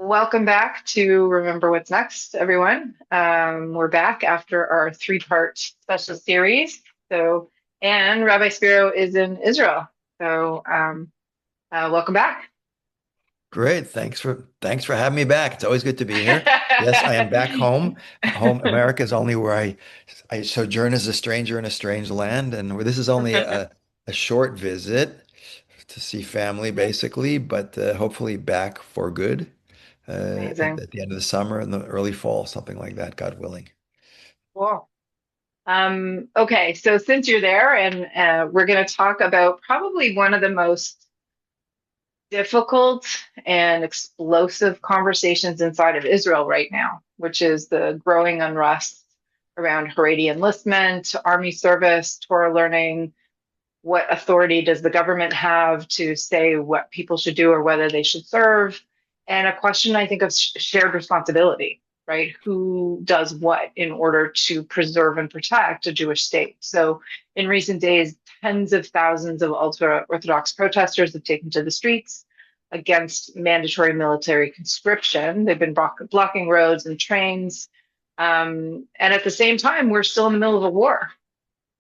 Welcome back to Remember What's Next, everyone. We're back after our three-part special series. And Rabbi Spiro is in Israel. Welcome back. Great. Thanks for having me back. It's always good to be here. Yes, I am back home. Home America is only where I sojourn as a stranger in a strange land, and this is only a short visit to see family, basically, but hopefully back for good Amazing. at the end of the summer and the early fall, something like that, God willing. Cool. Okay, so since you're there, and we're going to talk about probably one of the most difficult and explosive conversations inside of Israel right now, which is the growing unrest around Haredi enlistment, army service, Torah learning. What authority does the government have to say what people should do or whether they should serve? And a question, I think, of shared responsibility, right? Who does what in order to preserve and protect a Jewish state? So, in recent days, tens of thousands of ultra Orthodox protesters have taken to the streets against mandatory military conscription. They've been blocking roads and trains. And at the same time, we're still in the middle of a war,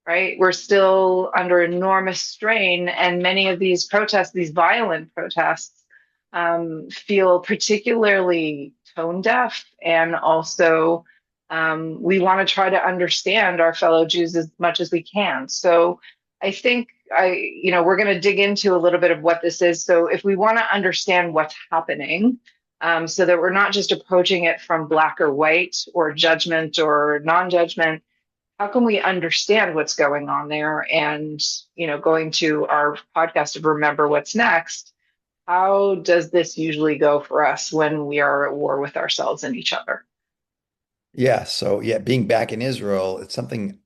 right? We're still under enormous strain, and many of these protests, these violent protests, feel particularly tone deaf, and also we want to try to understand our fellow Jews as much as we can. So I think we're going to dig into a little bit of what this is. So if we want to understand what's happening, so that we're not just approaching it from black or white or judgment or non-judgment, how can we understand what's going on there? And, going to our podcast of Remember What's Next, how does this usually go for us when we are at war with ourselves and each other? Yeah, so yeah, being back in Israel, it's something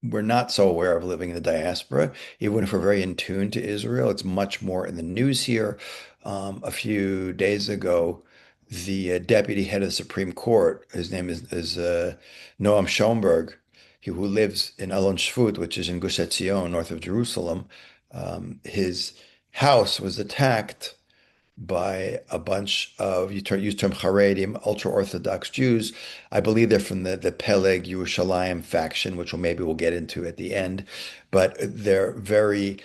we're not so aware of living in the diaspora. Even if we're very in tune to Israel, it's much more in the news here. A few days ago, the deputy head of the Supreme Court, his name is Noam Schomburg, who lives in Alon Shvut, which is in Gush Etzion, north of Jerusalem. His house was attacked by a bunch of, use term Charedim, ultra-Orthodox Jews. I believe they're from the Peleg Yerushalayim faction, which we'll get into at the end. But they're very,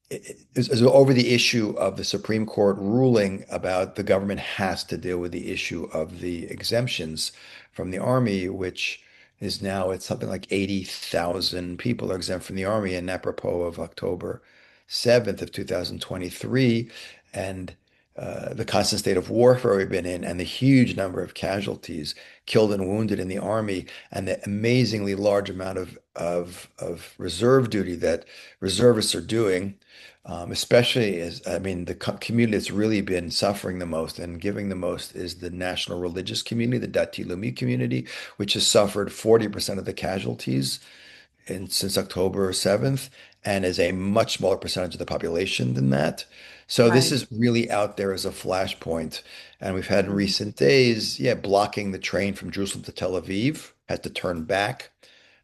is over the issue of the Supreme Court ruling about the government has to deal with the issue of the exemptions from the army, which is now it's something like 80,000 people are exempt from the army, and apropos of October 7th of 2023. And the constant state of warfare we've been in, and the huge number of casualties, killed and wounded in the army, and the amazingly large amount of reserve duty that reservists are doing, especially as I mean the community that's really been suffering the most and giving the most is the national religious community, the Dati Leumi community, which has suffered 40% of the casualties since October 7th, and is a much smaller percentage of the population than that. So this Right. is really out there as a flashpoint. And we've had in Mhm. recent days, yeah, blocking the train from Jerusalem to Tel Aviv, had to turn back,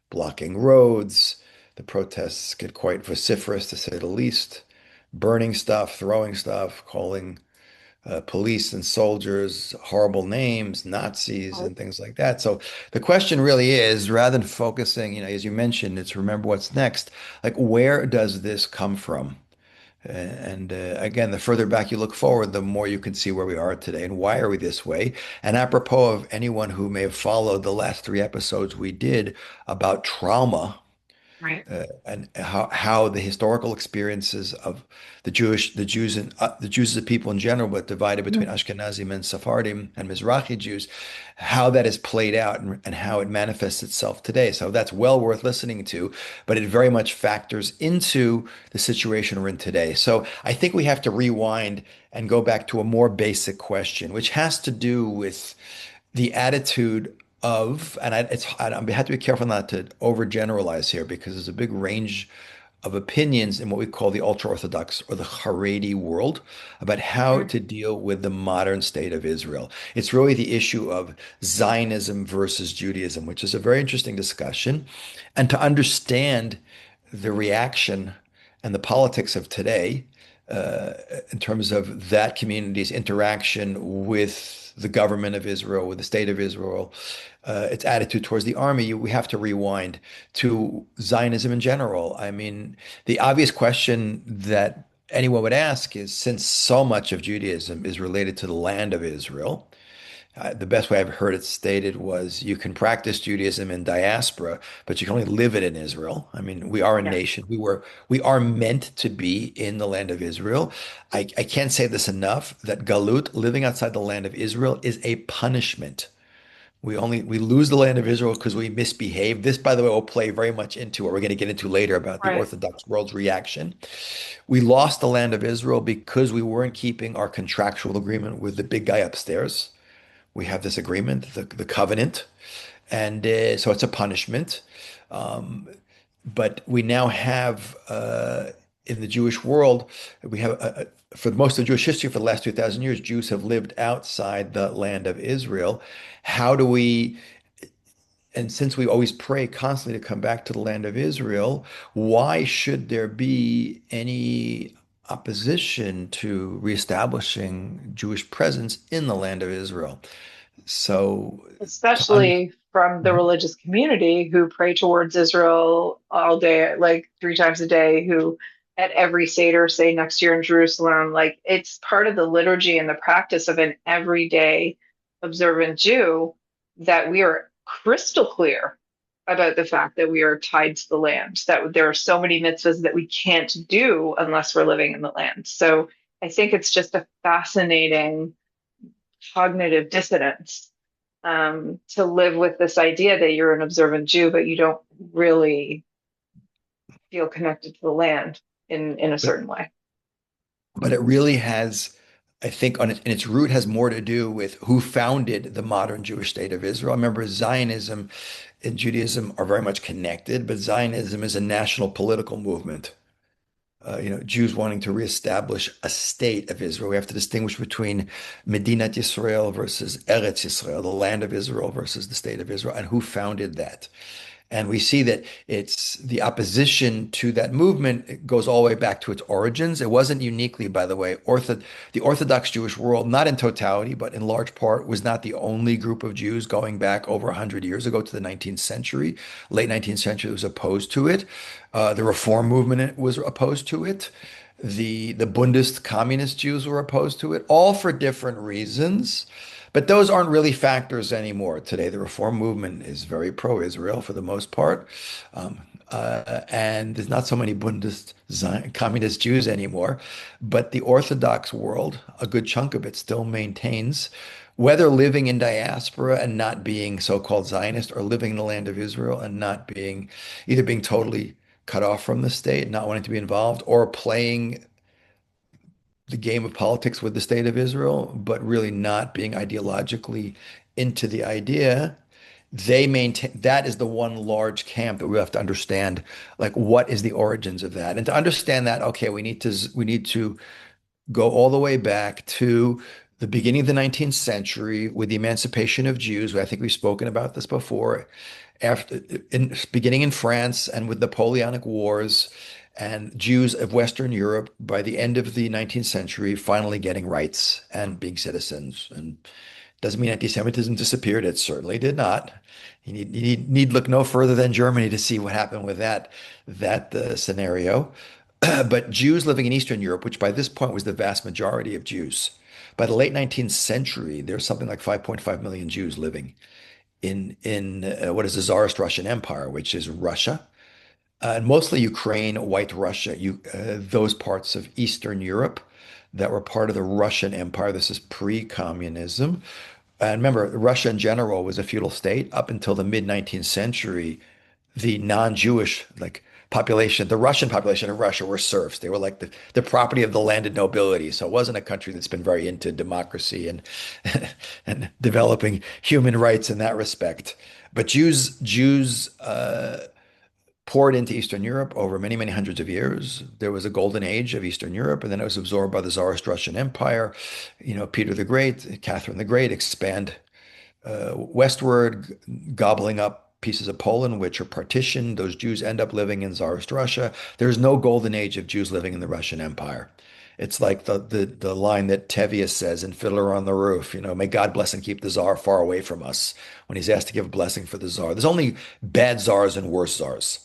blocking roads. The protests get quite vociferous, to say the least, burning stuff, throwing stuff, calling police and soldiers horrible names, Nazis, and things like that. So the question really is, rather than focusing, as you mentioned, it's remember what's next. Like, where does this come from? And again, the further back you look forward, the more you can see where we are today and why are we this way. And apropos of anyone who may have followed the last three episodes we did about trauma, Right. and how the historical experiences of the Jews and the Jews as a people in general, but divided between Mhm. Ashkenazim and Sephardim and Mizrahi Jews, how that has played out and how it manifests itself today. So that's well worth listening to, but it very much factors into the situation we're in today. So I think we have to rewind and go back to a more basic question, which has to do with the attitude of, and I have to be careful not to overgeneralize here because there's a big range of opinions in what we call the ultra-Orthodox or the Haredi world about how Mhm. to deal with the modern state of Israel. It's really the issue of Zionism versus Judaism, which is a very interesting discussion. And to understand the reaction and the politics of today, uh, in terms of that community's interaction with the government of Israel, with the state of Israel, its attitude towards the army, we have to rewind to Zionism in general. I mean, the obvious question that anyone would ask is, since so much of Judaism is related to the land of Israel, the best way I've heard it stated was you can practice Judaism in diaspora, but you can only live it in Israel. I mean, we are a Yeah, nation. We are meant to be in the land of Israel. I can't say this enough that galut, living outside the land of Israel, is a punishment. We lose the land of Israel because we misbehave. This, by the way, will play very much into what we're going to get into later about the right. Orthodox world's reaction. We lost the land of Israel because we weren't keeping our contractual agreement with the big guy upstairs. We have this agreement, the covenant, and so it's a punishment. Um, but we now have in the Jewish world, we have for most of Jewish history for the last 2,000 years, Jews have lived outside the land of Israel. How do we, and since we always pray constantly to come back to the land of Israel, why should there be any opposition to reestablishing Jewish presence in the land of Israel? So to under Especially from the religious community who pray towards Israel all day, like three times a day, who at every Seder say next year in Jerusalem, like it's part of the liturgy and the practice of an everyday observant Jew that we are crystal clear about the fact that we are tied to the land, that there are so many mitzvahs that we can't do unless we're living in the land. So I think it's just a fascinating cognitive dissonance to live with this idea that you're an observant Jew, but you don't really feel connected to the land in a but certain way. but it really has, I think, in its root has more to do with who founded the modern Jewish state of Israel. Remember, Zionism and Judaism are very much connected, but Zionism is a national political movement. Jews wanting to reestablish a state of Israel. We have to distinguish between Medinat Yisrael versus Eretz Yisrael, the land of Israel versus the state of Israel, and who founded that. And we see that it's the opposition to that movement. It goes all the way back to its origins. It wasn't uniquely, by the way, the Orthodox Jewish world, not in totality, but in large part, was not the only group of Jews going back over 100 years ago to the 19th century. Late 19th century was opposed to it. The Reform movement was opposed to it. The Bundist communist Jews were opposed to it, all for different reasons. But those aren't really factors anymore today. The Reform movement is very pro-Israel for the most part. And there's not so many Bundist communist Jews anymore. But the Orthodox world, a good chunk of it still maintains, whether living in diaspora and not being so-called Zionist, or living in the land of Israel and not being, either being totally cut off from the state, not wanting to be involved, or playing the game of politics with the state of Israel, but really not being ideologically into the idea. They maintain that is the one large camp that we have to understand, like what is the origins of that. And to understand that, okay, we need to go all the way back to the beginning of the 19th century with the emancipation of Jews. I think we've spoken about this before. Beginning in France and with the Napoleonic Wars, and Jews of Western Europe by the end of the 19th century finally getting rights and being citizens. And doesn't mean anti-Semitism disappeared. It certainly did not. You need look no further than Germany to see what happened with that scenario. But Jews living in Eastern Europe, which by this point was the vast majority of Jews, by the late 19th century, there's something like 5.5 million Jews living in what is the Tsarist Russian Empire, which is Russia, and mostly Ukraine, White Russia, those parts of Eastern Europe that were part of the Russian Empire. This is pre-communism. And remember, Russia in general was a feudal state up until the mid 19th century. The non-Jewish population, the Russian population of Russia were serfs. They were like the property of the landed nobility. So it wasn't a country that's been very into democracy and and developing human rights in that respect. But Jews poured into Eastern Europe over many, many hundreds of years. There was a golden age of Eastern Europe, and then it was absorbed by the Tsarist Russian Empire. Peter the Great, Catherine the Great expand westward, gobbling up pieces of Poland which are partitioned. Those Jews end up living in Tsarist Russia. There's no golden age of Jews living in the Russian Empire. It's like the line that Tevius says in Fiddler on the Roof, may God bless and keep the Tsar far away from us when he's asked to give a blessing for the Tsar. There's only bad Tsars and worse Tsars.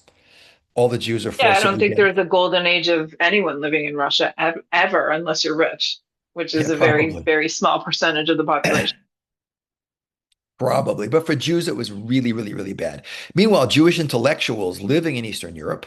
All the Jews are Yeah, I don't forcibly think dead. there's a golden age of anyone living in Russia ever, unless you're rich, which Yeah, is a very, probably. very small percentage of the population. Probably. But for Jews, it was really, really, really bad. Meanwhile, Jewish intellectuals living in Eastern Europe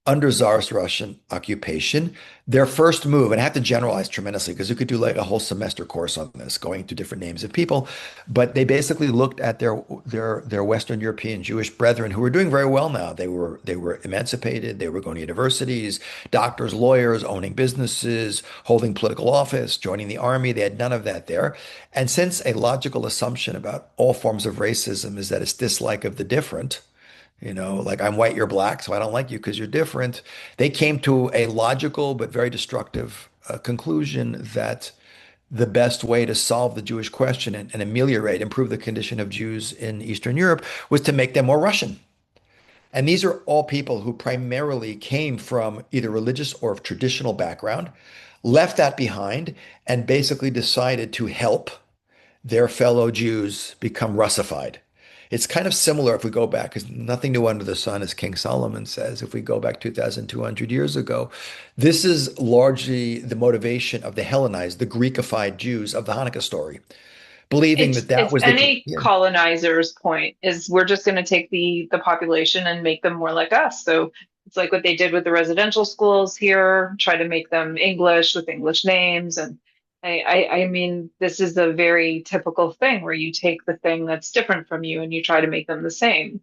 under Tsarist Russian occupation, their first move, and I have to generalize tremendously because you could do like a whole semester course on this, going through different names of people, but they basically looked at their Western European Jewish brethren who were doing very well now. They were emancipated, they were going to universities, doctors, lawyers, owning businesses, holding political office, joining the army. They had none of that there. And since a logical assumption about all forms of racism is that it's dislike of the different, like I'm white, you're black, so I don't like you because you're different. They came to a logical but very destructive conclusion that the best way to solve the Jewish question and ameliorate, improve the condition of Jews in Eastern Europe was to make them more Russian. And these are all people who primarily came from either religious or traditional background, left that behind, and basically decided to help their fellow Jews become Russified. It's kind of similar if we go back, because nothing new under the sun, as King Solomon says, if we go back 2,200 years ago. This is largely the motivation of the Hellenized, the Greekified Jews of the Hanukkah story, believing that that It's was the, any yeah, colonizer's point is we're just going to take the population and make them more like us. So it's like what they did with the residential schools here, try to make them English with English names. And I mean, this is a very typical thing where you take the thing that's different from you and you try to make them the same.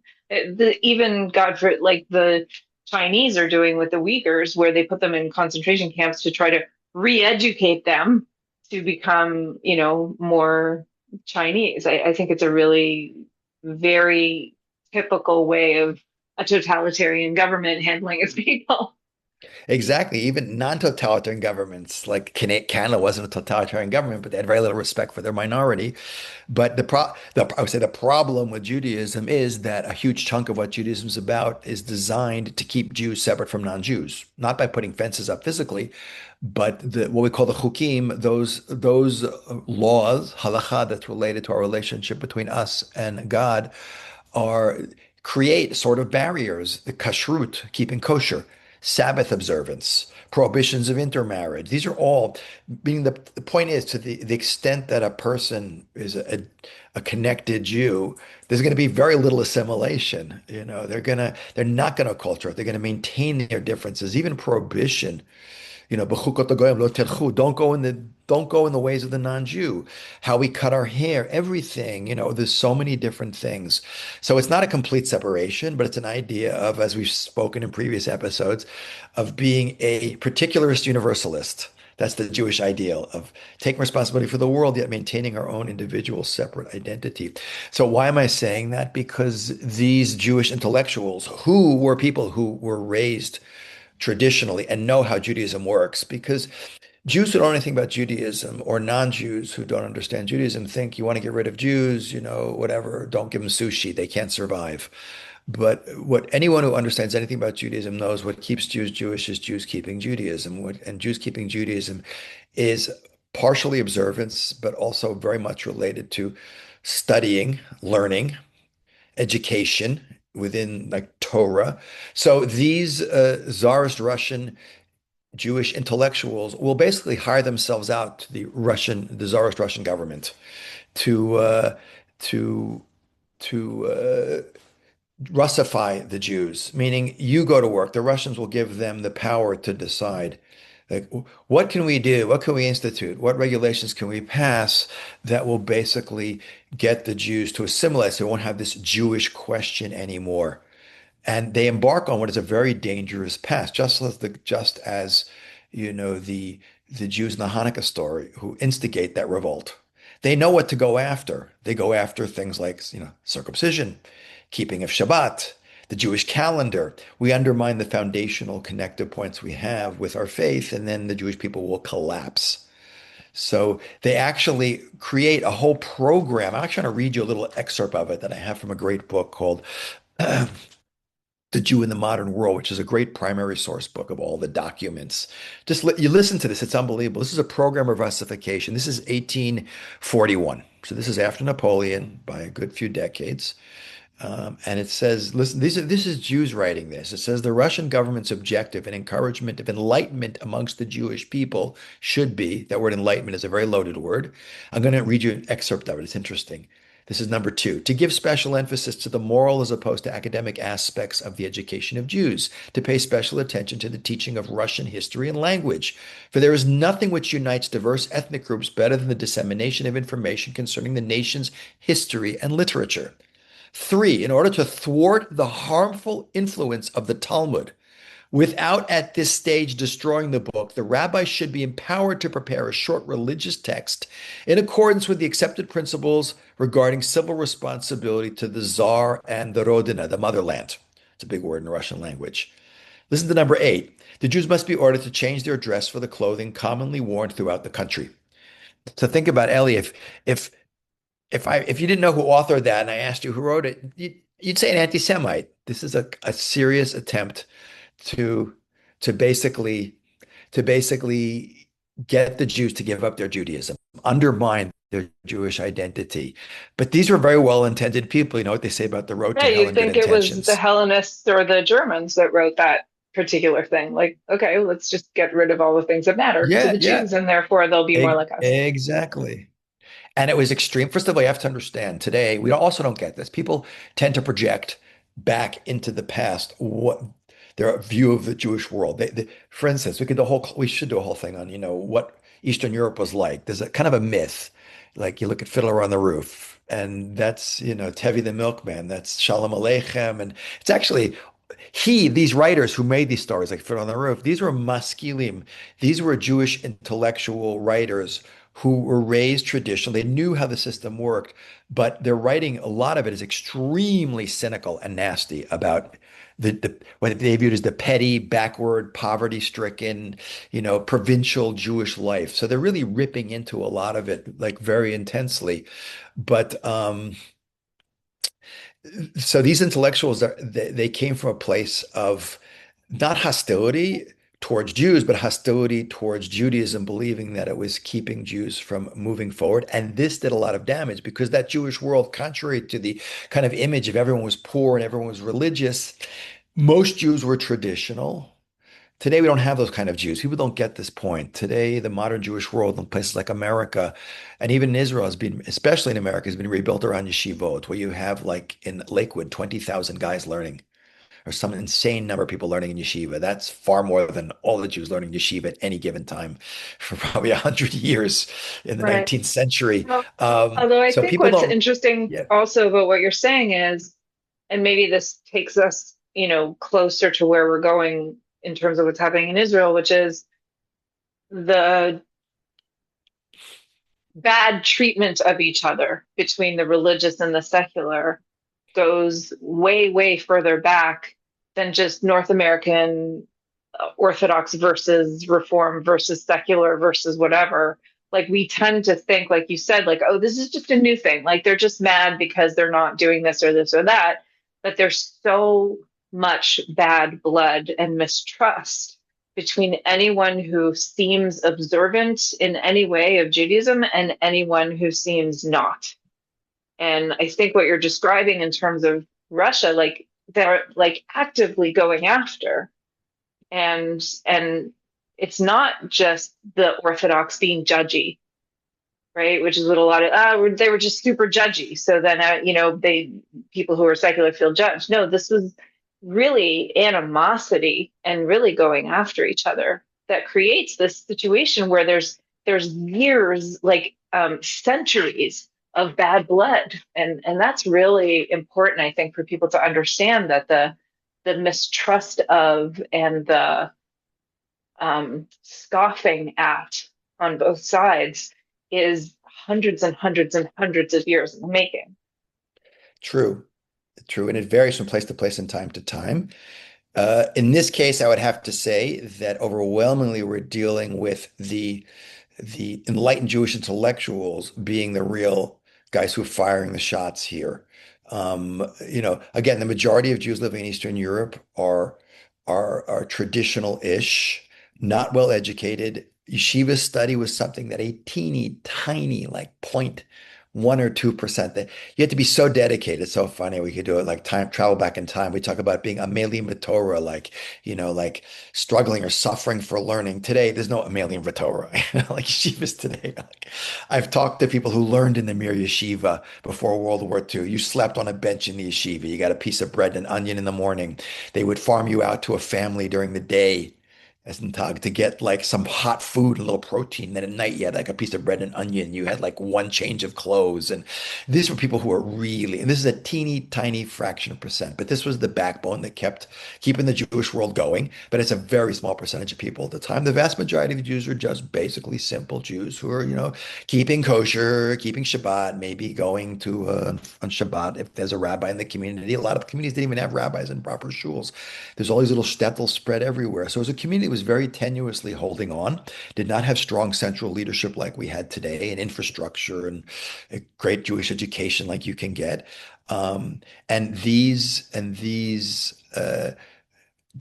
Even God for like the Chinese are doing with the Uyghurs, where they put them in concentration camps to try to re-educate them to become, more Chinese. I think it's a really very typical way of a totalitarian government handling its people. exactly. Even non-totalitarian governments, like Canada wasn't a totalitarian government, but they had very little respect for their minority. But I would say the problem with Judaism is that a huge chunk of what Judaism is about is designed to keep Jews separate from non-Jews, not by putting fences up physically, but what we call the chukim, those laws, halacha that's related to our relationship between us and God, are create sort of barriers, the kashrut, keeping kosher, Sabbath observance, prohibitions of intermarriage. These are all, meaning the point is to the extent that a person is a connected Jew, there's going to be very little assimilation. They're not going to culture. They're going to maintain their differences, even prohibition. B'chukot hagoyim lo telchu. Don't go in the ways of the non-Jew. How we cut our hair, everything. There's so many different things. So it's not a complete separation, but it's an idea of, as we've spoken in previous episodes, of being a particularist universalist. That's the Jewish ideal of taking responsibility for the world, yet maintaining our own individual separate identity. So why am I saying that? Because these Jewish intellectuals, who were people who were raised traditionally and know how Judaism works, because Jews who don't know anything about Judaism or non-Jews who don't understand Judaism think you want to get rid of Jews, whatever, don't give them sushi, they can't survive. But what anyone who understands anything about Judaism knows, what keeps Jews Jewish is Jews keeping Judaism. And Jews keeping Judaism is partially observance, but also very much related to studying, learning, education within like Torah. So these Tsarist Russian Jewish intellectuals will basically hire themselves out to the Tsarist Russian government to to Russify the Jews, meaning you go to work. The Russians will give them the power to decide, like, what can we do? What can we institute? What regulations can we pass that will basically get the Jews to assimilate so we won't have this Jewish question anymore? And they embark on what is a very dangerous path, just as the Jews in the Hanukkah story who instigate that revolt. They know what to go after. They go after things like, circumcision, keeping of Shabbat, the Jewish calendar. We undermine the foundational connective points we have with our faith, and then the Jewish people will collapse. So they actually create a whole program. I'm actually going to read you a little excerpt of it that I have from a great book called The Jew in the Modern World, which is a great primary source book of all the documents. You listen to this, it's unbelievable. This is a program of Russification. This is 1841. So this is after Napoleon by a good few decades. And it says, listen, this is Jews writing this. It says the Russian government's objective and encouragement of enlightenment amongst the Jewish people should be, that word enlightenment is a very loaded word. I'm going to read you an excerpt of it. It's interesting. This is number two, to give special emphasis to the moral as opposed to academic aspects of the education of Jews, to pay special attention to the teaching of Russian history and language. For there is nothing which unites diverse ethnic groups better than the dissemination of information concerning the nation's history and literature. Three, in order to thwart the harmful influence of the Talmud, without at this stage destroying the book, the rabbi should be empowered to prepare a short religious text in accordance with the accepted principles regarding civil responsibility to the Tsar and the Rodina, the motherland. It's a big word in the Russian language. Listen to number eight. The Jews must be ordered to change their dress for the clothing commonly worn throughout the country. So think about Ellie, if if you didn't know who authored that and I asked you who wrote it, you'd say an anti-Semite. This is a serious attempt to to basically to basically get the Jews to give up their Judaism, undermine their Jewish identity. But these were very well-intended people. You know what they say about the road Yeah, to hell you and good think it was the intentions. Hellenists or the Germans that wrote that particular thing. Like, okay, let's just get rid of all the things that matter to Yeah, the yeah, Jews, and therefore they'll be more like us. exactly. And it was extreme. First of all, you have to understand today, we also don't get this. People tend to project back into the past what their view of the Jewish world. For instance, we should do a whole thing on, what Eastern Europe was like. There's a kind of a myth. Like you look at Fiddler on the Roof, and that's, Tevi the Milkman, that's Shalom Aleichem. And it's actually these writers who made these stories, like Fiddler on the Roof, these were maskilim. These were Jewish intellectual writers who were raised traditional. They knew how the system worked, but their writing, a lot of it is extremely cynical and nasty about what they viewed as the petty, backward, poverty-stricken, provincial Jewish life. So they're really ripping into a lot of it, like very intensely. But so these intellectuals they came from a place of not hostility towards Jews, but hostility towards Judaism, believing that it was keeping Jews from moving forward. And this did a lot of damage because that Jewish world, contrary to the kind of image of everyone was poor and everyone was religious, most Jews were traditional. Today, we don't have those kind of Jews. People don't get this point. Today, the modern Jewish world in places like America and even in Israel has been, especially in America, has been rebuilt around yeshivot, where you have like in Lakewood, 20,000 guys learning, or some insane number of people learning in yeshiva. That's far more than all the Jews learning yeshiva at any given time for probably 100 years in the Right. 19th century. Well, although I So think people what's don't, interesting yeah, also about what you're saying is, and maybe this takes us, closer to where we're going in terms of what's happening in Israel, which is the bad treatment of each other between the religious and the secular goes way, way further back than just North American Orthodox versus Reform versus secular versus whatever. Like we tend to think, like you said, like, oh, this is just a new thing. Like they're just mad because they're not doing this or that. But there's so much bad blood and mistrust between anyone who seems observant in any way of Judaism and anyone who seems not. And I think what you're describing in terms of Russia, like they're like actively going after, and it's not just the Orthodox being judgy, right? Which is what a lot of they were just super judgy. So then they people who are secular feel judged. No, this was really animosity and really going after each other that creates this situation where there's years, like centuries of bad blood, and that's really important, I think, for people to understand that the mistrust of and the scoffing at on both sides is hundreds and hundreds and hundreds of years in the making. true, true. And it varies from place to place and time to time. In this case, I would have to say that overwhelmingly we're dealing with the the enlightened Jewish intellectuals being the real guys who are firing the shots here. Again, the majority of Jews living in Eastern Europe are traditional-ish, not well educated. Yeshiva study was something that a teeny tiny, like 0.1 or 2%, that you had to be so dedicated. It's so funny. We could do it like time travel back in time. We talk about being Amelim Torah, like struggling or suffering for learning. Today, there's no Amelim Torah, like yeshivas today. Like, I've talked to people who learned in the Mir Yeshiva before World War II. You slept on a bench in the yeshiva. You got a piece of bread and onion in the morning. They would farm you out to a family during the day as in Tag to get like some hot food, a little protein. Then at night you had like a piece of bread and onion. You had like one change of clothes. And these were people who were really, and this is a teeny tiny fraction of percent, but this was the backbone that kept keeping the Jewish world going. But it's a very small percentage of people at the time. The vast majority of the Jews were just basically simple Jews who are, keeping kosher, keeping Shabbat, maybe going to on Shabbat if there's a rabbi in the community. A lot of communities didn't even have rabbis in proper shuls. There's all these little shtetls spread everywhere. So as a community, it was very tenuously holding on, did not have strong central leadership like we had today, and infrastructure and a great Jewish education like you can get. And these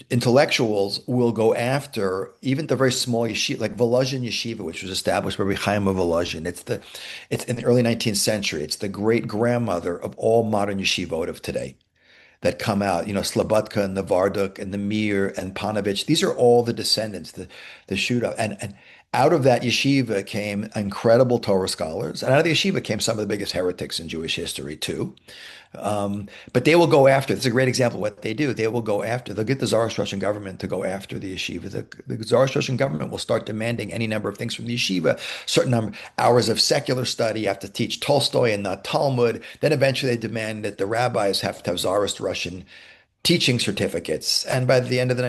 intellectuals will go after even the very small yeshiva, like Volozhin Yeshiva, which was established by Rabbi Chaim of Volozhin. It's in the early 19th century. It's the great grandmother of all modern yeshivot of today that come out, Slobodka and Navarduk and the Mir and Panovich. These are all the descendants, the shoot up. And out of that yeshiva came incredible Torah scholars. And out of the yeshiva came some of the biggest heretics in Jewish history, too. But they will go after, this is a great example of what they do. They'll get the Tsarist Russian government to go after the yeshiva. The Tsarist Russian government will start demanding any number of things from the yeshiva, certain number hours of secular study. You have to teach Tolstoy and not Talmud. Then eventually they demand that the rabbis have to have Tsarist Russian teaching certificates. And before the end of the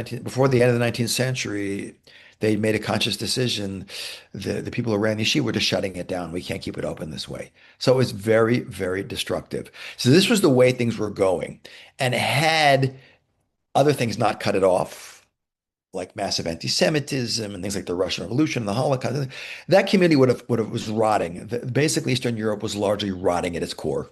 19th century, they made a conscious decision. The people who ran the yeshiva were just shutting it down. We can't keep it open this way. So it was very, very destructive. So this was the way things were going. And had other things not cut it off, like massive anti-Semitism and things like the Russian Revolution and the Holocaust, that community was rotting. Basically, Eastern Europe was largely rotting at its core,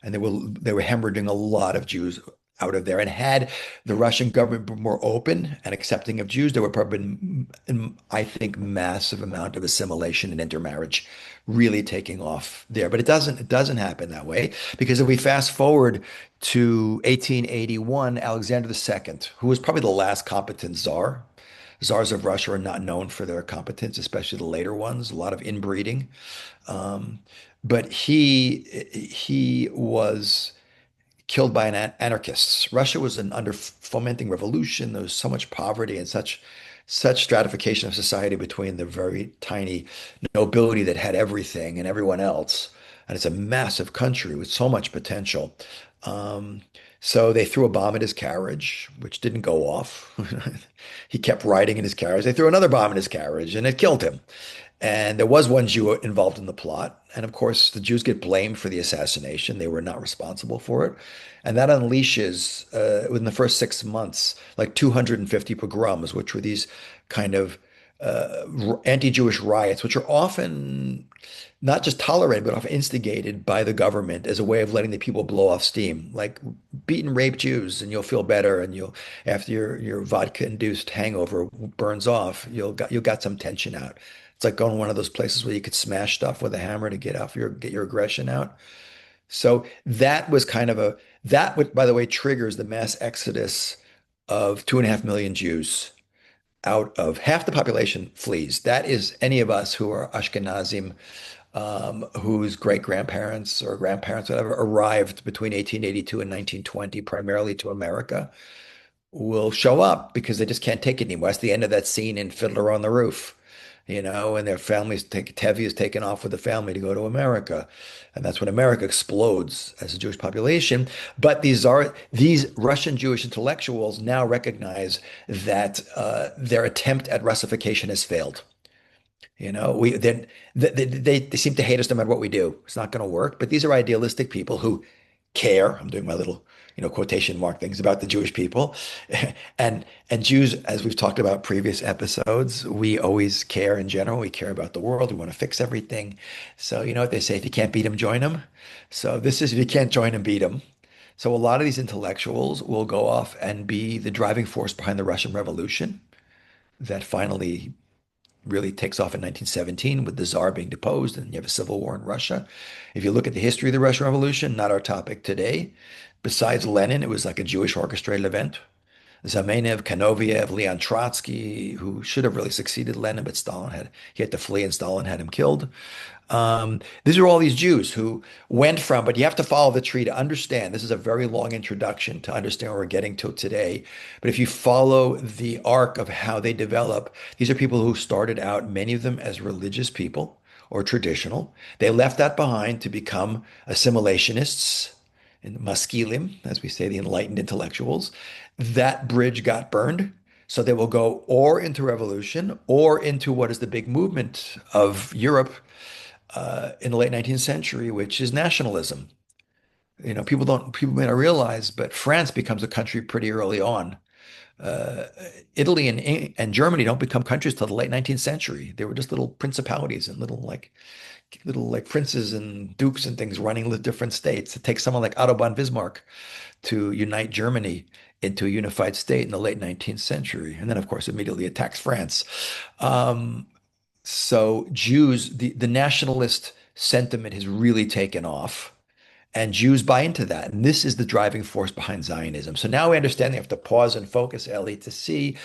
and they were hemorrhaging a lot of Jews out of there. And had the Russian government been more open and accepting of Jews, there would probably been, I think, massive amount of assimilation and intermarriage really taking off there. But it doesn't happen that way, because if we fast forward to 1881, Alexander II, who was probably the last competent czar. Czars of Russia are not known for their competence, especially the later ones, a lot of inbreeding. Um, but he was killed by anarchists. Russia was under fomenting revolution. There was so much poverty and such stratification of society between the very tiny nobility that had everything and everyone else. And it's a massive country with so much potential. Um, so they threw a bomb at his carriage, which didn't go off. He kept riding in his carriage. They threw another bomb at his carriage, and it killed him. And there was one Jew involved in the plot. And of course, the Jews get blamed for the assassination. They were not responsible for it. And that unleashes, within the first 6 months, like 250 pogroms, which were these kind of anti-Jewish riots, which are often not just tolerated, but often instigated by the government as a way of letting the people blow off steam. Like, beat and rape Jews, and you'll feel better, and after your vodka-induced hangover burns off, you'll got some tension out. It's like going to one of those places where you could smash stuff with a hammer to get your aggression out. So that was that would, by the way, triggers the mass exodus of 2.5 million Jews. Out of half the population flees. That is any of us who are Ashkenazim, whose great grandparents or grandparents, whatever, arrived between 1882 and 1920, primarily to America, will show up because they just can't take it anymore. That's the end of that scene in Fiddler on the Roof, and their families Tevi is taken off with the family to go to America. And that's when America explodes as a Jewish population. But these Russian Jewish intellectuals now recognize that their attempt at Russification has failed. They seem to hate us no matter what we do. It's not going to work. But these are idealistic people who care. I'm doing my little, quotation mark things about the Jewish people. And Jews, as we've talked about previous episodes, we always care in general. We care about the world. We want to fix everything. So you know what they say, if you can't beat them, join them. So this is if you can't join them, beat them. So a lot of these intellectuals will go off and be the driving force behind the Russian Revolution that finally really takes off in 1917 with the Tsar being deposed and you have a civil war in Russia. If you look at the history of the Russian Revolution, not our topic today, besides Lenin, it was like a Jewish orchestrated event. Zamenev, Kanoviev, Leon Trotsky, who should have really succeeded Lenin, but he had to flee and Stalin had him killed. These are all these Jews who went from, but you have to follow the tree to understand. This is a very long introduction to understand where we're getting to today. But if you follow the arc of how they develop, these are people who started out, many of them as religious people or traditional. They left that behind to become assimilationists and maskilim, as we say, the enlightened intellectuals. That bridge got burned. So they will go or into revolution or into what is the big movement of Europe in the late 19th century, which is nationalism. People may not realize, but France becomes a country pretty early on. Uh, Italy and Germany don't become countries till the late 19th century. They were just little principalities and little like princes and dukes and things running the different states. It takes someone like Otto von Bismarck to unite Germany into a unified state in the late 19th century, and then of course immediately attacks France. Um, so Jews, the nationalist sentiment has really taken off, and Jews buy into that. And this is the driving force behind Zionism. So now we understand they have to pause and focus, Ellie, to see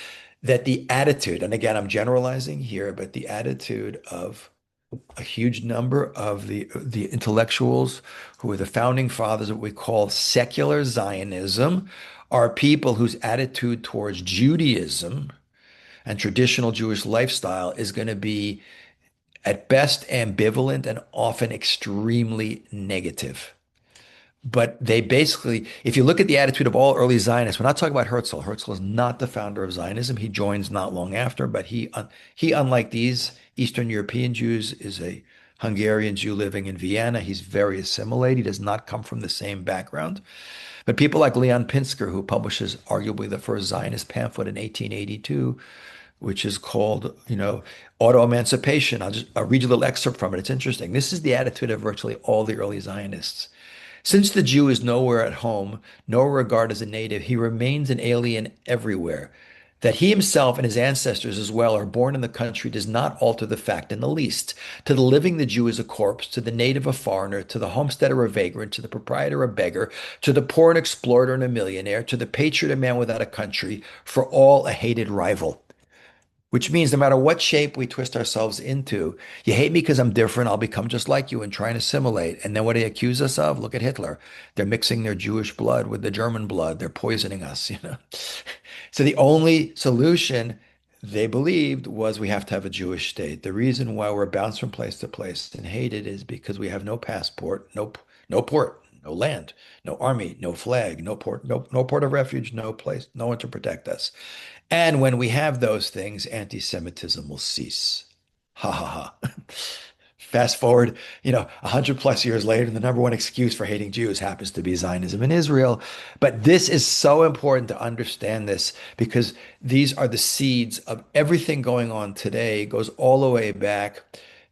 that the attitude, and again, I'm generalizing here, but the attitude of a huge number of the intellectuals who are the founding fathers of what we call secular Zionism are people whose attitude towards Judaism and traditional Jewish lifestyle is going to be at best ambivalent and often extremely negative. But they basically, if you look at the attitude of all early Zionists, we're not talking about Herzl. Herzl is not the founder of Zionism. He joins not long after, but he, unlike these Eastern European Jews, is a Hungarian Jew living in Vienna. He's very assimilated. He does not come from the same background. But people like Leon Pinsker, who publishes arguably the first Zionist pamphlet in 1882, which is called, Auto-Emancipation. I'll read you a little excerpt from it. It's interesting. This is the attitude of virtually all the early Zionists. Since the Jew is nowhere at home, nor regarded as a native, he remains an alien everywhere. That he himself and his ancestors as well are born in the country does not alter the fact in the least. To the living, the Jew is a corpse, to the native, a foreigner, to the homesteader, a vagrant, to the proprietor, a beggar, to the poor, an explorer and a millionaire, to the patriot, a man without a country, for all a hated rival. Which means no matter what shape we twist ourselves into, you hate me because I'm different, I'll become just like you and try and assimilate. And then what they accuse us of? Look at Hitler. They're mixing their Jewish blood with the German blood. They're poisoning us. So the only solution they believed was we have to have a Jewish state. The reason why we're bounced from place to place and hated is because we have no passport, no port, no land, no army, no flag, no port, no port of refuge, no place, no one to protect us. And when we have those things, anti-Semitism will cease. Ha ha ha. Fast forward, 100 plus years later, and the number one excuse for hating Jews happens to be Zionism in Israel. But this is so important to understand this because these are the seeds of everything going on today. It goes all the way back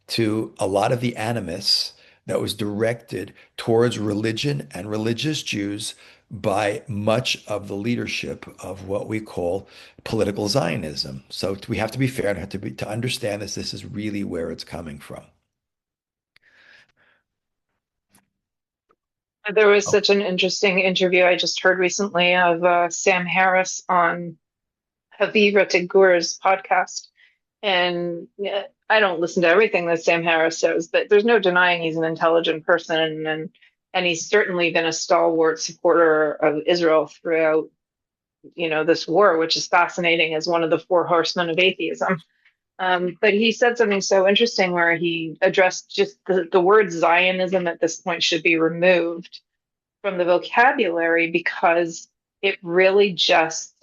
to a lot of the animus that was directed towards religion and religious Jews by much of the leadership of what we call political Zionism. So we have to be fair and to understand this is really where it's coming from. There was Oh, such an interesting interview I just heard recently of Sam Harris on Haviva Tagor's podcast. And yeah, I don't listen to everything that Sam Harris says, but there's no denying he's an intelligent person, and he's certainly been a stalwart supporter of Israel throughout, this war, which is fascinating as one of the four horsemen of atheism. But he said something so interesting where he addressed just the word Zionism at this point should be removed from the vocabulary because it really just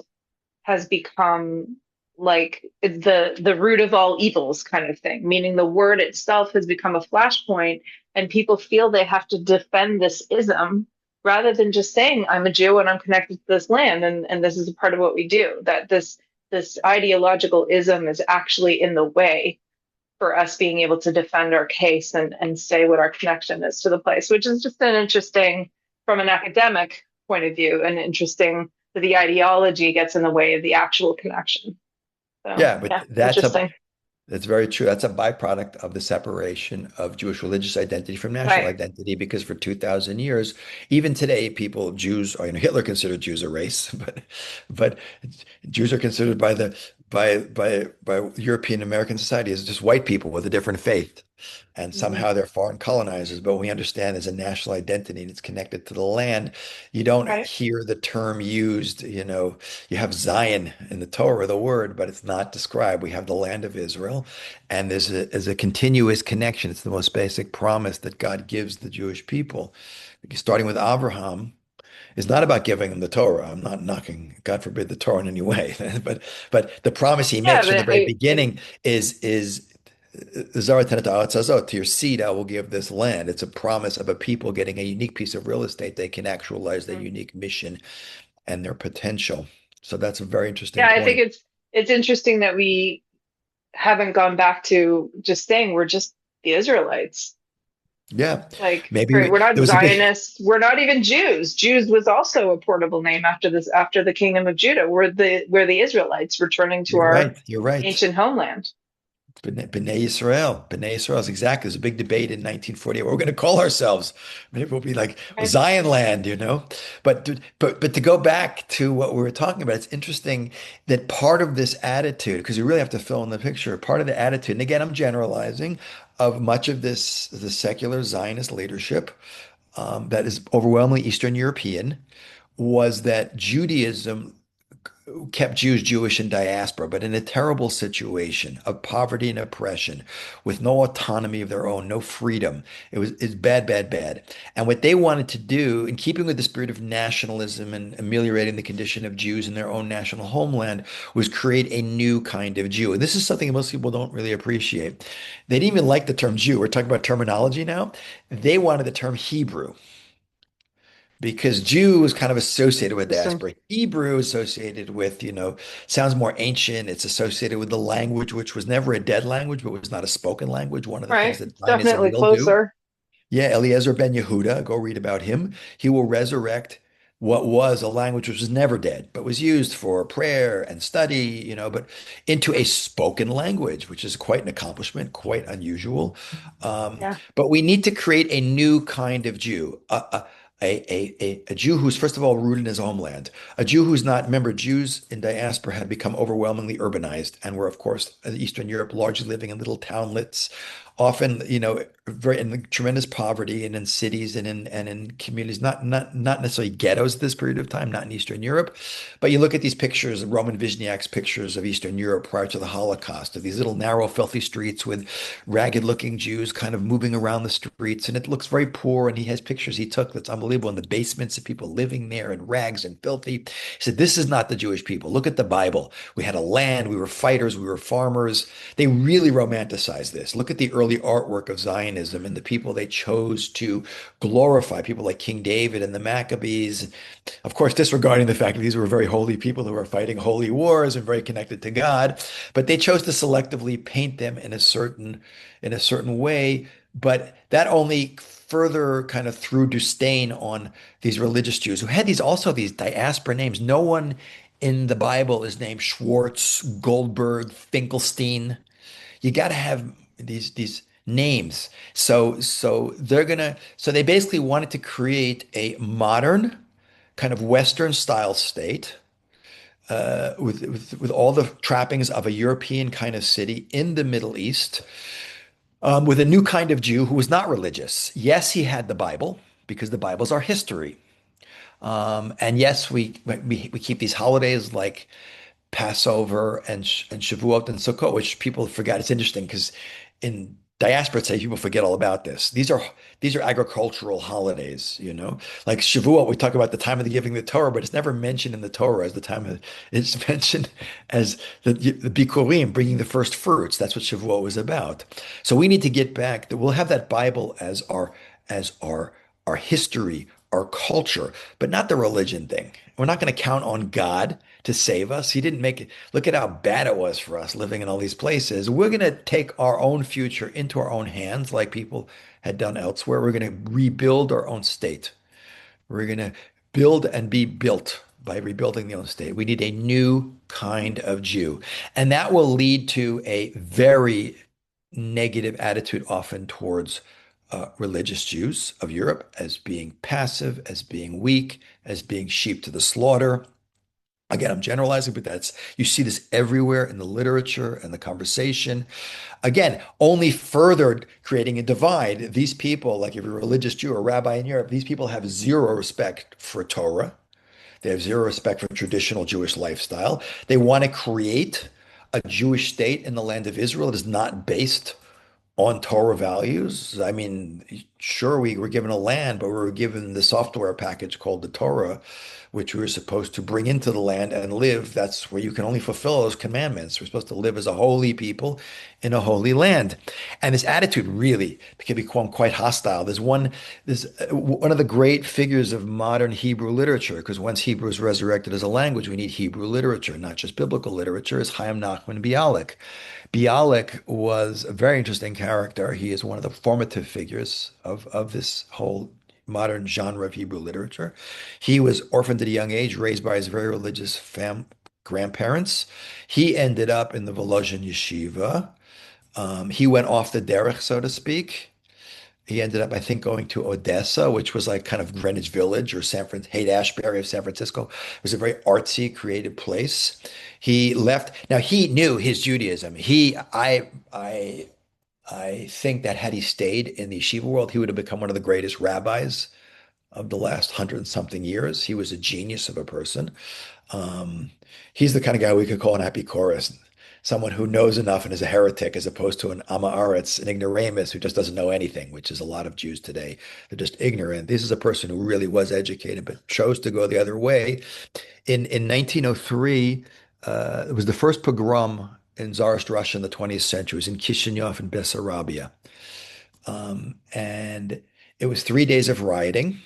has become like the root of all evils kind of thing, meaning the word itself has become a flashpoint and people feel they have to defend this ism rather than just saying I'm a Jew and I'm connected to this land and this is a part of what we do, that this ideological ism is actually in the way for us being able to defend our case and say what our connection is to the place, which is just an interesting, from an academic point of view, an interesting that the ideology gets in the way of the actual connection. So Yeah, but yeah, interesting. that's very true. That's a byproduct of the separation of Jewish religious identity from national Right. identity, because for 2,000 years, even today, people, Jews, or Hitler considered Jews a race, but Jews are considered by the by European American society as just white people with a different faith. And Mm-hmm. somehow they're foreign colonizers, but we understand as a national identity and it's connected to the land. You don't Right. hear the term used, you have Zion in the Torah, the word, but it's not described. We have the land of Israel, and there's a continuous connection. It's the most basic promise that God gives the Jewish people. Starting with Abraham, it's not about giving them the Torah. I'm not knocking, God forbid, the Torah in any way, but the promise He Yeah, makes from the but very beginning is Zara Tenet Ha'aretz Hazot, to your seed I will give this land. It's a promise of a people getting a unique piece of real estate. They can actualize their unique mission and their potential. So that's a very interesting yeah, I think point. it's interesting that we haven't gone back to just saying we're just the Israelites. Yeah, Like, maybe right, we're not there was a big. Zionists. We're not even Jews. Jews was also a portable name after this, after the kingdom of Judah. We're the Israelites returning to You're our right. You're right. ancient homeland. B'nai Israel. B'nai Israel is exactly. There's a big debate in 1948. What we're going to call ourselves. Maybe we'll be like Right? Zion land. But to go back to what we were talking about, it's interesting that part of this attitude, because you really have to fill in the picture, part of the attitude, and again, I'm generalizing, of much of this, the secular Zionist leadership, that is overwhelmingly Eastern European, was that Judaism kept Jews Jewish in diaspora, but in a terrible situation of poverty and oppression, with no autonomy of their own, no freedom. It's bad, bad, bad. And what they wanted to do, in keeping with the spirit of nationalism and ameliorating the condition of Jews in their own national homeland, was create a new kind of Jew. And this is something most people don't really appreciate. They didn't even like the term Jew. We're talking about terminology now. They wanted the term Hebrew, because Jew is kind of associated with Interesting. diaspora. Hebrew associated with, sounds more ancient. It's associated with the language, which was never a dead language, but was not a spoken language. One of the things Right. that Zionism Definitely will do. closer. Yeah, Eliezer ben Yehuda, go read about him. He will resurrect what was a language which was never dead, but was used for prayer and study, but into a spoken language, which is quite an accomplishment, quite unusual. Yeah. But we need to create a new kind of Jew, a Jew who's first of all rooted in his homeland, a Jew who's not, remember, Jews in diaspora had become overwhelmingly urbanized and were, of course, in Eastern Europe, largely living in little townlets, often, very in tremendous poverty, and in cities and in communities, not necessarily ghettos at this period of time, not in Eastern Europe, but you look at these pictures, Roman Vizniak's pictures of Eastern Europe prior to the Holocaust, of these little narrow, filthy streets with ragged-looking Jews kind of moving around the streets, and it looks very poor. And he has pictures he took that's unbelievable in the basements of people living there in rags and filthy. He said, "This is not the Jewish people. Look at the Bible. We had a land. We were fighters. We were farmers." They really romanticize this. Look at the early artwork of Zionism and the people they chose to glorify, people like King David and the Maccabees. Of course, disregarding the fact that these were very holy people who were fighting holy wars and very connected to God, but they chose to selectively paint them in a certain way. But that only further kind of threw disdain on these religious Jews who had these diaspora names. No one in the Bible is named Schwartz, Goldberg, Finkelstein. You got to have these names. So they basically wanted to create a modern kind of Western style state, with all the trappings of a European kind of city in the Middle East, with a new kind of Jew who was not religious. Yes, he had the Bible, because the Bible's our history. And yes, we keep these holidays like Passover and Shavuot and Sukkot, which people forget. It's interesting because in diaspora today, people forget all about this. These are agricultural holidays, Like Shavuot, we talk about the time of the giving of the Torah, but it's never mentioned in the Torah as the time of, it's mentioned as the Bikurim, bringing the first fruits. That's what Shavuot was about. So we need to get back that we'll have that Bible as our history, our culture, but not the religion thing. We're not going to count on God to save us. He didn't make it. Look at how bad it was for us living in all these places. We're going to take our own future into our own hands, like people had done elsewhere. We're going to rebuild our own state. We're going to build and be built by rebuilding the own state. We need a new kind of Jew. And that will lead to a very negative attitude often towards religious Jews of Europe as being passive, as being weak, as being sheep to the slaughter. Again, I'm generalizing, but that's you see this everywhere in the literature and the conversation. Again, only further creating a divide. These people, like if you're a religious Jew or rabbi in Europe, these people have zero respect for Torah. They have zero respect for traditional Jewish lifestyle. They want to create a Jewish state in the land of Israel that is not based on Torah values. I mean, sure, we were given a land, but we were given the software package called the Torah, which we were supposed to bring into the land and live. That's where you can only fulfill those commandments. We're supposed to live as a holy people in a holy land. And this attitude really can become quite hostile. There's one of the great figures of modern Hebrew literature, because once Hebrew is resurrected as a language, we need Hebrew literature, not just biblical literature, is Chaim Nachman Bialik. Bialik was a very interesting character. He is one of the formative figures of this whole modern genre of Hebrew literature. He was orphaned at a young age, raised by his very religious grandparents. He ended up in the Volozhin yeshiva. He went off the derech, so to speak. He ended up, I think, going to Odessa, which was like kind of Greenwich Village or Haight-Ashbury of San Francisco. It was a very artsy, creative place. He left. Now he knew his Judaism. I think that had he stayed in the yeshiva world, he would have become one of the greatest rabbis of the last hundred and something years. He was a genius of a person. Um, he's the kind of guy we could call an Epicurus, someone who knows enough and is a heretic, as opposed to an Amaretz, an ignoramus who just doesn't know anything, which is a lot of Jews today. They're just ignorant. This is a person who really was educated, but chose to go the other way. In 1903, it was the first pogrom in Tsarist Russia in the 20th century. It was in Kishinev in Bessarabia. And it was 3 days of rioting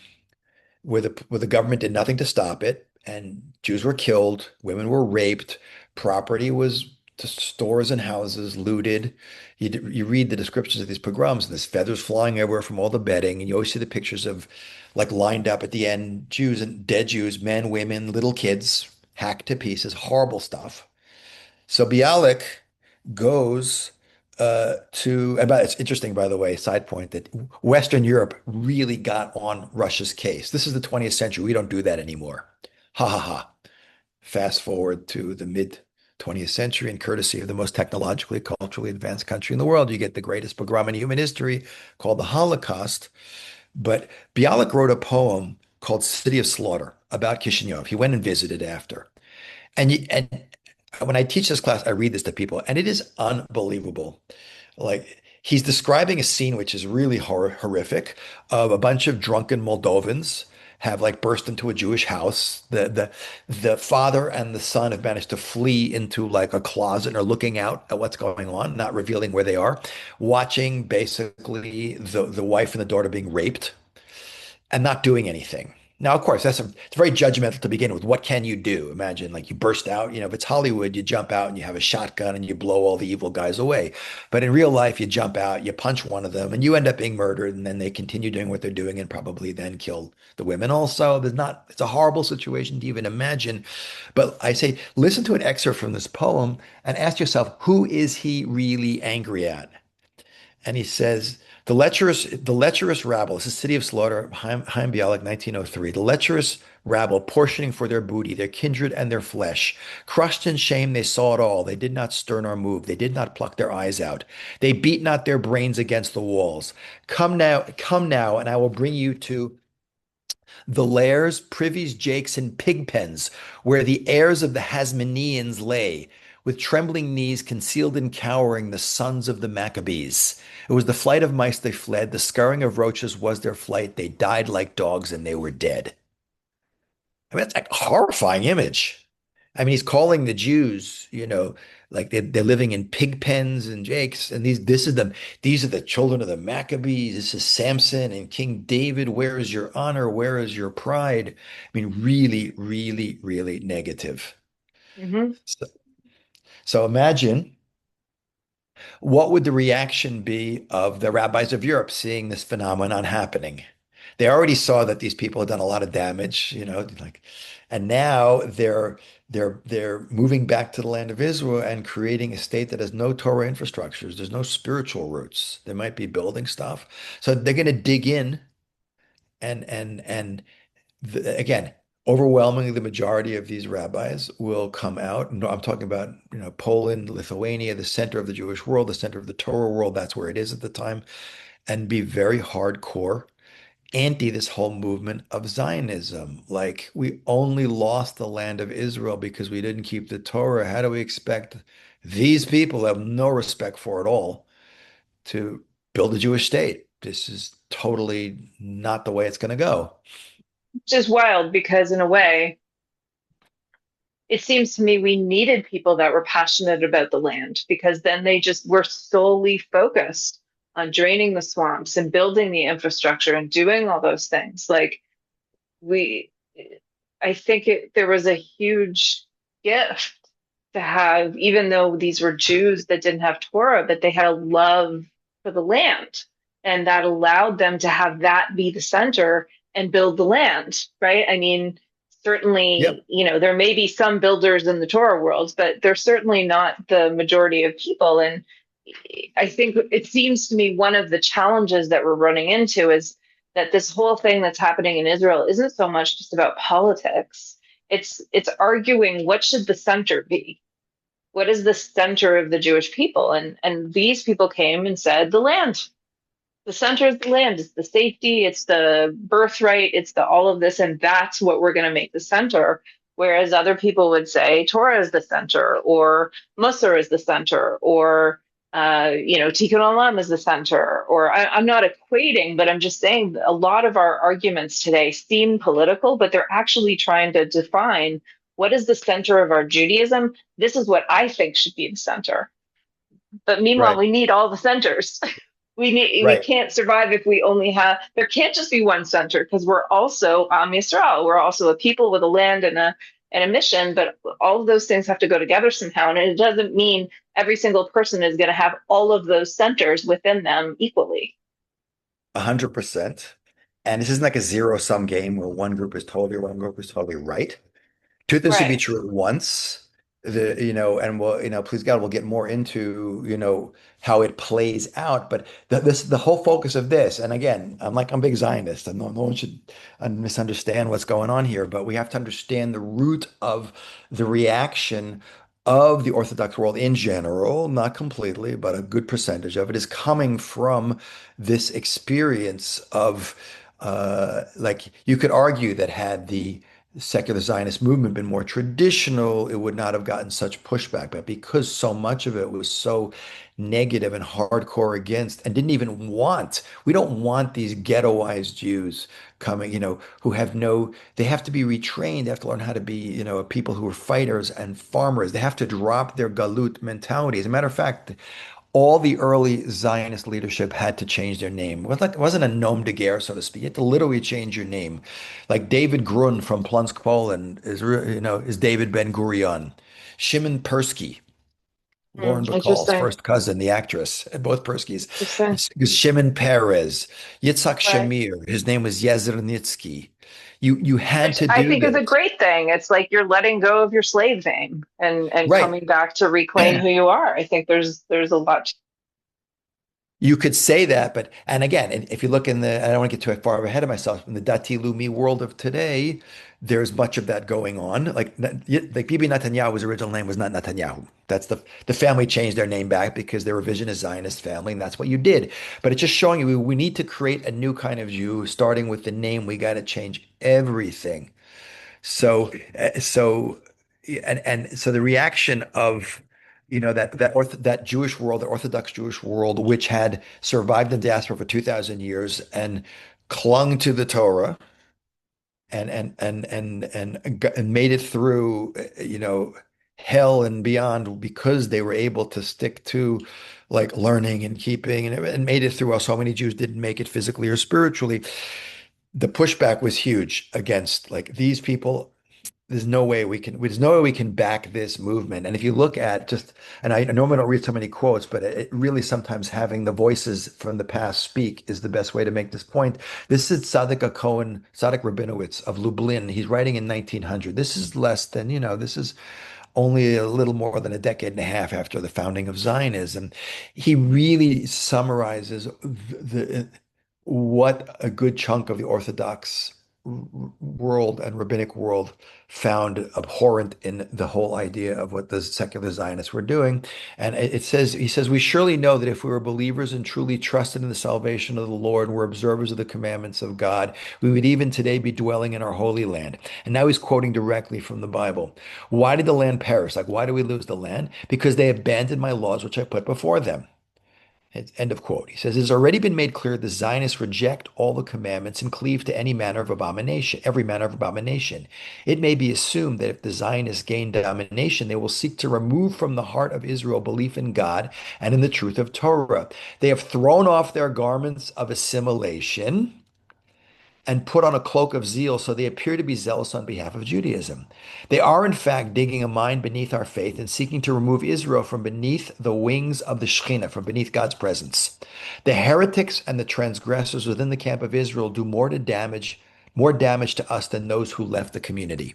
where the government did nothing to stop it, and Jews were killed, women were raped, property was to stores and houses looted. You read the descriptions of these pogroms, and there's feathers flying everywhere from all the bedding, and you always see the pictures of like lined up at the end, Jews and dead Jews, men, women, little kids, hacked to pieces, horrible stuff. So Bialik goes it's interesting, by the way, side point, that Western Europe really got on Russia's case. This is the 20th century. We don't do that anymore. Ha ha ha. Fast forward to the mid 20th century, and courtesy of the most technologically, culturally advanced country in the world, you get the greatest pogrom in human history called the Holocaust. But Bialik wrote a poem called City of Slaughter about Kishinev. He went and visited after. And when I teach this class, I read this to people, and it is unbelievable. Like he's describing a scene which is really horrific of a bunch of drunken Moldovans have like burst into a Jewish house. The father and the son have managed to flee into like a closet and are looking out at what's going on, not revealing where they are, watching basically the wife and the daughter being raped and not doing anything. Now, of course, it's very judgmental to begin with. What can you do? Imagine like you burst out, if it's Hollywood, you jump out and you have a shotgun and you blow all the evil guys away. But in real life, you jump out, you punch one of them, and you end up being murdered, and then they continue doing what they're doing and probably then kill the women also. It's a horrible situation to even imagine. But I say, listen to an excerpt from this poem and ask yourself, who is he really angry at? And he says, the lecherous rabble, this is City of Slaughter, Chaim Bialik, 1903. The lecherous rabble, portioning for their booty, their kindred and their flesh. Crushed in shame, they saw it all. They did not stir nor move. They did not pluck their eyes out. They beat not their brains against the walls. Come now, and I will bring you to the lairs, privies, jakes, and pig pens, where the heirs of the Hasmoneans lay, with trembling knees, concealed and cowering, the sons of the Maccabees. It was the flight of mice they fled, the scurrying of roaches was their flight. They died like dogs and they were dead. I mean, that's a horrifying image. I mean, he's calling the Jews, Like they're living in pig pens and jakes, and these are the children of the Maccabees. This is Samson and King David. Where is your honor? Where is your pride? I mean, really, really, really negative. Hmm. So, so imagine what would the reaction be of the rabbis of Europe seeing this phenomenon happening? They already saw that these people had done a lot of damage, like, and now they're moving back to the land of Israel and creating a state that has no Torah infrastructures. There's no spiritual roots. They might be building stuff, so they're going to dig in and again, overwhelmingly the majority of these rabbis will come out. And I'm talking about, Poland, Lithuania, the center of the Jewish world, the center of the Torah world. That's where it is at the time, and be very hardcore anti this whole movement of Zionism. Like, we only lost the land of Israel because we didn't keep the Torah. How do we expect these people who have no respect for it all to build a Jewish state? This is totally not the way it's going to go. Which is wild because, in a way, it seems to me we needed people that were passionate about the land because then they just were solely focused on draining the swamps and building the infrastructure and doing all those things. Like, we, I think there was a huge gift to have, even though these were Jews that didn't have Torah, that they had a love for the land. And that allowed them to have that be the center and build the land, right? I mean, certainly, Yep. there may be some builders in the Torah world, but they're certainly not the majority of people. And I think it seems to me one of the challenges that we're running into is that this whole thing that's happening in Israel isn't so much just about politics. It's arguing what should the center be? What is the center of the Jewish people? And these people came and said the land. The center is the land. It's the safety. It's the birthright. It's the all of this, and that's what we're going to make the center. Whereas other people would say Torah is the center, or Musar is the center, or Tikkun Olam is the center. Or I'm not equating, but I'm just saying a lot of our arguments today seem political, but they're actually trying to define what is the center of our Judaism. This is what I think should be the center. But meanwhile, Right. we need all the centers. We Right. can't survive if we only have, there can't just be one center because we're also Am Yisrael. We're also a people with a land and a mission, but all of those things have to go together somehow. And it doesn't mean every single person is going to have all of those centers within them equally. 100%. And this isn't like a zero-sum game where one group is totally, one group is totally right. Two things should be Right. true at once. And we'll, please God, we'll get more into, how it plays out. But the whole focus of this, and again, I'm a big Zionist, and no one should misunderstand what's going on here, but we have to understand the root of the reaction of the Orthodox world in general, not completely, but a good percentage of it is coming from this experience of, like, you could argue that had the secular Zionist movement been more traditional, it would not have gotten such pushback. But because so much of it was so negative and hardcore against, and didn't even want, we don't want these ghettoized Jews coming, who have they have to be retrained. They have to learn how to be, people who are fighters and farmers. They have to drop their galut mentality. As a matter of fact, all the early Zionist leadership had to change their name. It wasn't a nom de guerre, so to speak. You had to literally change your name. Like David Grun from Plunsk, Poland is David Ben Gurion. Shimon Persky, Lauren Bacall's Interesting. first cousin, the actress, both Perskys. Interesting. It's Shimon Peres. Yitzhak Right. Shamir, his name was Yezernitsky. You had Which to I do think is a this. great thing. It's like you're letting go of your slave name and Right. coming back to reclaim who you are. I think there's a lot. You could say that, but and again, if you look I don't want to get too far ahead of myself, in the Dati Lumi world of today, there's much of that going on. Like Bibi Netanyahu's original name was not Netanyahu. That's the family changed their name back because they're a revisionist Zionist family, and that's what you did. But it's just showing you we need to create a new kind of Jew, starting with the name. We got to change everything. So, so, and so the reaction of, that Jewish world, the Orthodox Jewish world, which had survived in diaspora for 2,000 years and clung to the Torah and made it through, hell and beyond because they were able to stick to like learning and keeping and made it through. So many Jews didn't make it physically or spiritually. The pushback was huge against like these people. There's no way we can back this movement. And if you look at just, and I normally don't read so many quotes, but it really sometimes having the voices from the past speak is the best way to make this point. This is Tzadok Rabinowitz of Lublin. He's writing in 1900. This is less than, this is only a little more than a decade and a half after the founding of Zionism. He really summarizes what a good chunk of the Orthodox world and rabbinic world found abhorrent in the whole idea of what the secular Zionists were doing. And he says, we surely know that if we were believers and truly trusted in the salvation of the Lord and were observers of the commandments of God, we would even today be dwelling in our holy land. And now he's quoting directly from the Bible. Why did the land perish? Like, why do we lose the land? Because they abandoned my laws, which I put before them. End of quote. He says, it has already been made clear the Zionists reject all the commandments and cleave to any manner of abomination, every manner of abomination. It may be assumed that if the Zionists gain domination, they will seek to remove from the heart of Israel belief in God and in the truth of Torah. They have thrown off their garments of assimilation and put on a cloak of zeal, so they appear to be zealous on behalf of Judaism. They are, in fact, digging a mine beneath our faith and seeking to remove Israel from beneath the wings of the Shekhinah, from beneath God's presence. The heretics and the transgressors within the camp of Israel do more damage to us than those who left the community.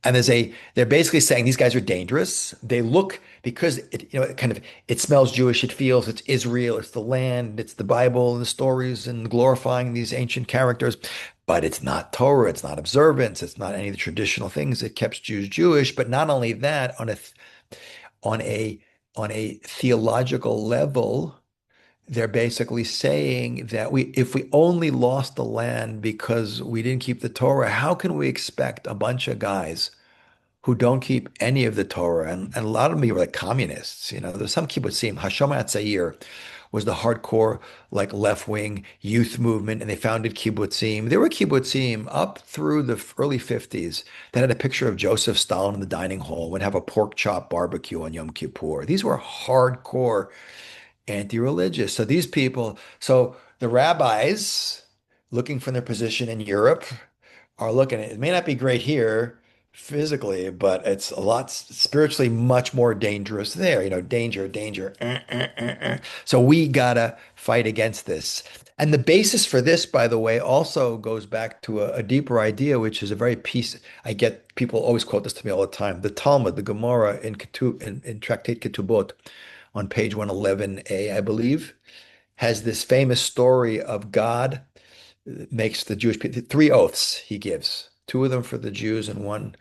And they're basically saying these guys are dangerous. They look because it smells Jewish, it feels it's Israel, it's the land, it's the Bible and the stories and glorifying these ancient characters, but it's not Torah, it's not observance, it's not any of the traditional things that kept Jews Jewish. But not only that, on a on a theological level, they're basically saying that if we only lost the land because we didn't keep the Torah, how can we expect a bunch of guys who don't keep any of the Torah, and a lot of them were like communists. There's some kibbutzim. Hashomer Hatzair was the hardcore, like left-wing youth movement, and they founded kibbutzim. There were kibbutzim up through the early 50s that had a picture of Joseph Stalin in the dining hall, would have a pork chop barbecue on Yom Kippur. These were hardcore anti-religious. So the rabbis looking for their position in Europe are looking at it. It may not be great here physically, but it's a lot spiritually much more dangerous there. Danger, danger. So we gotta fight against this. And the basis for this, by the way, also goes back to a deeper idea, which is a very piece. I get people always quote this to me all the time. The Talmud, the Gemara in Tractate Ketubot on page 111a, I believe, has this famous story of God makes the Jewish people three oaths he gives, two of them for the Jews and one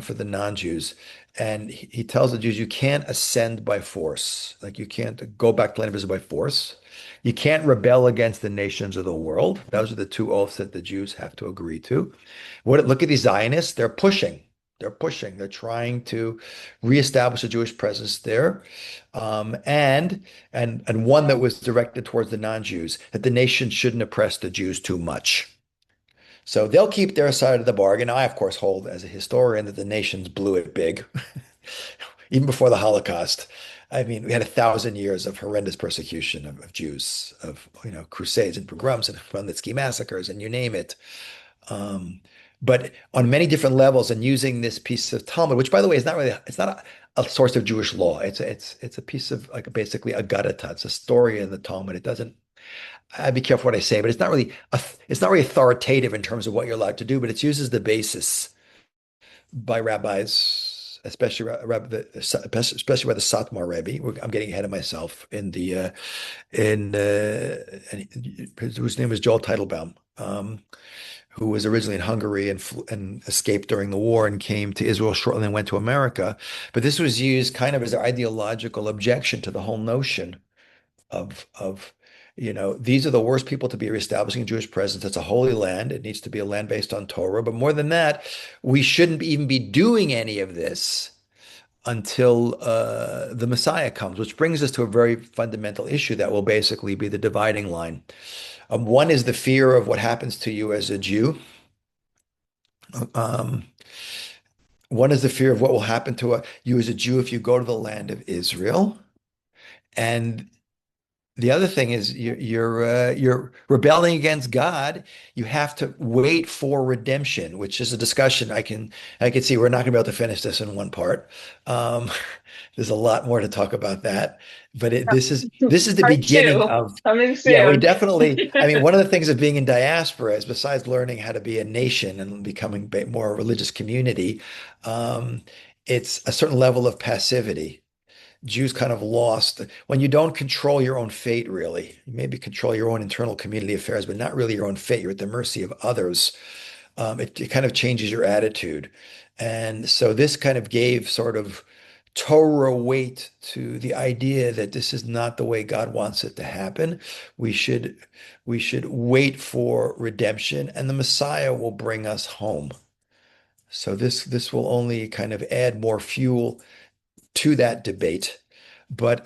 for the non-Jews. And he tells the Jews, you can't ascend by force. Like you can't go back to land of Israel by force. You can't rebel against the nations of the world. Those are the two oaths that the Jews have to agree to. Look at these Zionists. They're pushing. They're pushing. They're trying to reestablish a Jewish presence there, and one that was directed towards the non-Jews, that the nation shouldn't oppress the Jews too much. So they'll keep their side of the bargain. I, of course, hold as a historian that the nations blew it big, even before the Holocaust. I mean, we had 1,000 years of horrendous persecution of Jews, of crusades and pogroms and Chmielnicki massacres, and you name it. Um, but on many different levels, and using this piece of Talmud, which, by the way, it's not a source of Jewish law. It's a piece of like basically a Gadata. It's a story in the Talmud. It doesn't. I'd be careful what I say, but it's not really authoritative in terms of what you're allowed to do, but it's used as the basis by rabbis, especially especially by the Satmar Rebbe. I'm getting ahead of myself in the in whose name is Joel Teitelbaum, who was originally in Hungary and escaped during the war and came to Israel shortly and then went to America. But this was used kind of as their ideological objection to the whole notion of these are the worst people to be reestablishing a Jewish presence. It's a holy land. It needs to be a land based on Torah. But more than that, we shouldn't even be doing any of this until the Messiah comes, which brings us to a very fundamental issue that will basically be the dividing line. One is the fear of what happens to you as a Jew, um, One is the fear of what will happen to you as a Jew if you go to the land of Israel. And the other thing is you're rebelling against God. You have to wait for redemption, which is a discussion I can see we're not going to be able to finish this in one part. Um, there's a lot more to talk about that, but this is the Part beginning two of coming yeah, we soon. definitely. I mean, one of the things of being in diaspora is besides learning how to be a nation and becoming more a religious community, um, it's a certain level of passivity. Jews kind of lost when you don't control your own fate, really. You maybe control your own internal community affairs, but not really your own fate. You're at the mercy of others. It kind of changes your attitude. And so this kind of gave sort of Torah weight to the idea that this is not the way God wants it to happen. We should we should wait for redemption, and the Messiah will bring us home. So this will only kind of add more fuel to that debate. But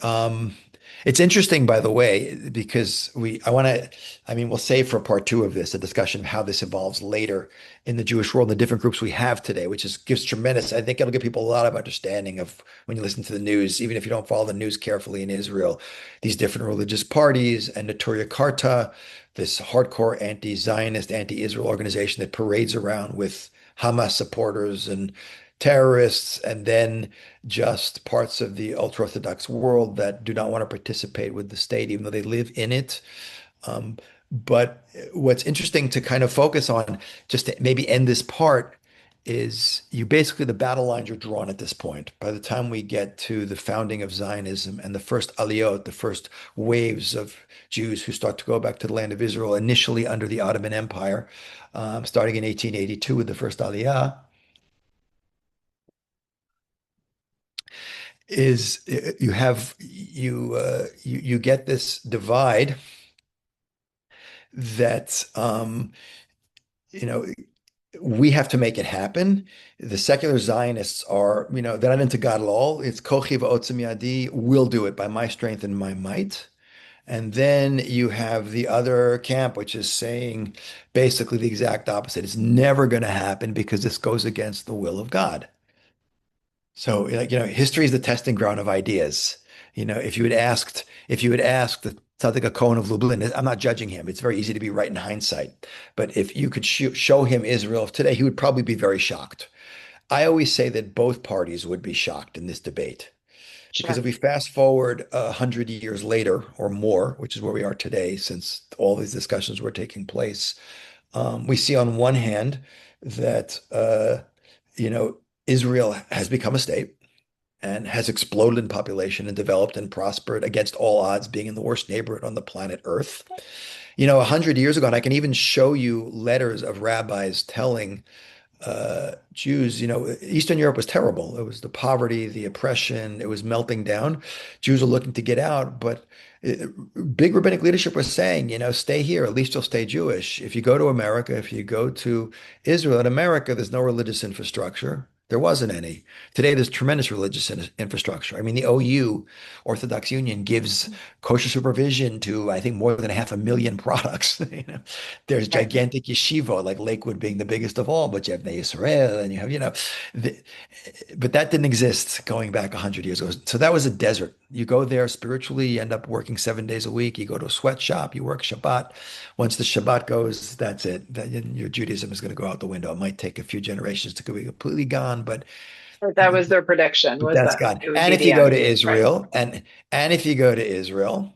it's interesting, by the way, because I want to, I mean, we'll save for part two of this, a discussion of how this evolves later in the Jewish world, the different groups we have today, which is gives tremendous, I think it'll give people a lot of understanding of when you listen to the news, even if you don't follow the news carefully in Israel, these different religious parties and Notoria Karta, this hardcore anti-Zionist, anti-Israel organization that parades around with Hamas supporters and terrorists, and then just parts of the ultra-Orthodox world that do not want to participate with the state, even though they live in it. Um, but what's interesting to kind of focus on, just to maybe end this part, is you basically the battle lines are drawn at this point. By the time we get to the founding of Zionism and the first aliyot, the first waves of Jews who start to go back to the land of Israel, initially under the Ottoman Empire, starting in 1882 with the first aliyah, is you have you get this divide that you know we have to make it happen. The secular Zionists are, they're not into God at all. It's kochi va'otzim yadi, will do it by my strength and my might. And then you have the other camp, which is saying basically the exact opposite. It's never going to happen because this goes against the will of God. So, like, history is the testing ground of ideas. If you had asked the Tzaddik Cohen of Lublin, I'm not judging him. It's very easy to be right in hindsight. But if you could show him Israel of today, he would probably be very shocked. I always say that both parties would be shocked in this debate. Because Sure. if we fast forward 100 years later or more, which is where we are today, since all these discussions were taking place, we see on one hand that you know Israel has become a state and has exploded in population and developed and prospered against all odds, being in the worst neighborhood on the planet Earth. 100 years ago, and I can even show you letters of rabbis telling Jews, Eastern Europe was terrible. It was the poverty, the oppression, it was melting down. Jews are looking to get out, but big rabbinic leadership was saying, stay here, at least you'll stay Jewish. If you go to America, if you go to Israel, in America, there's no religious infrastructure. There wasn't any. Today, there's tremendous religious infrastructure. I mean, the OU, Orthodox Union, gives kosher supervision to, I think, more than 500,000 products. There's Right. gigantic yeshiva, like Lakewood being the biggest of all, but you have Bnei Yisrael, and you have, the, but that didn't exist going back 100 years ago. So that was a desert. You go there spiritually, you end up working 7 days a week. You go to a sweatshop, you work Shabbat. Once the Shabbat goes, that's it. Your Judaism is going to go out the window. It might take a few generations to be completely gone, but But that was their prediction, was that's that gone. it would And be if the you go end. to Right. Israel, and if you go to Israel,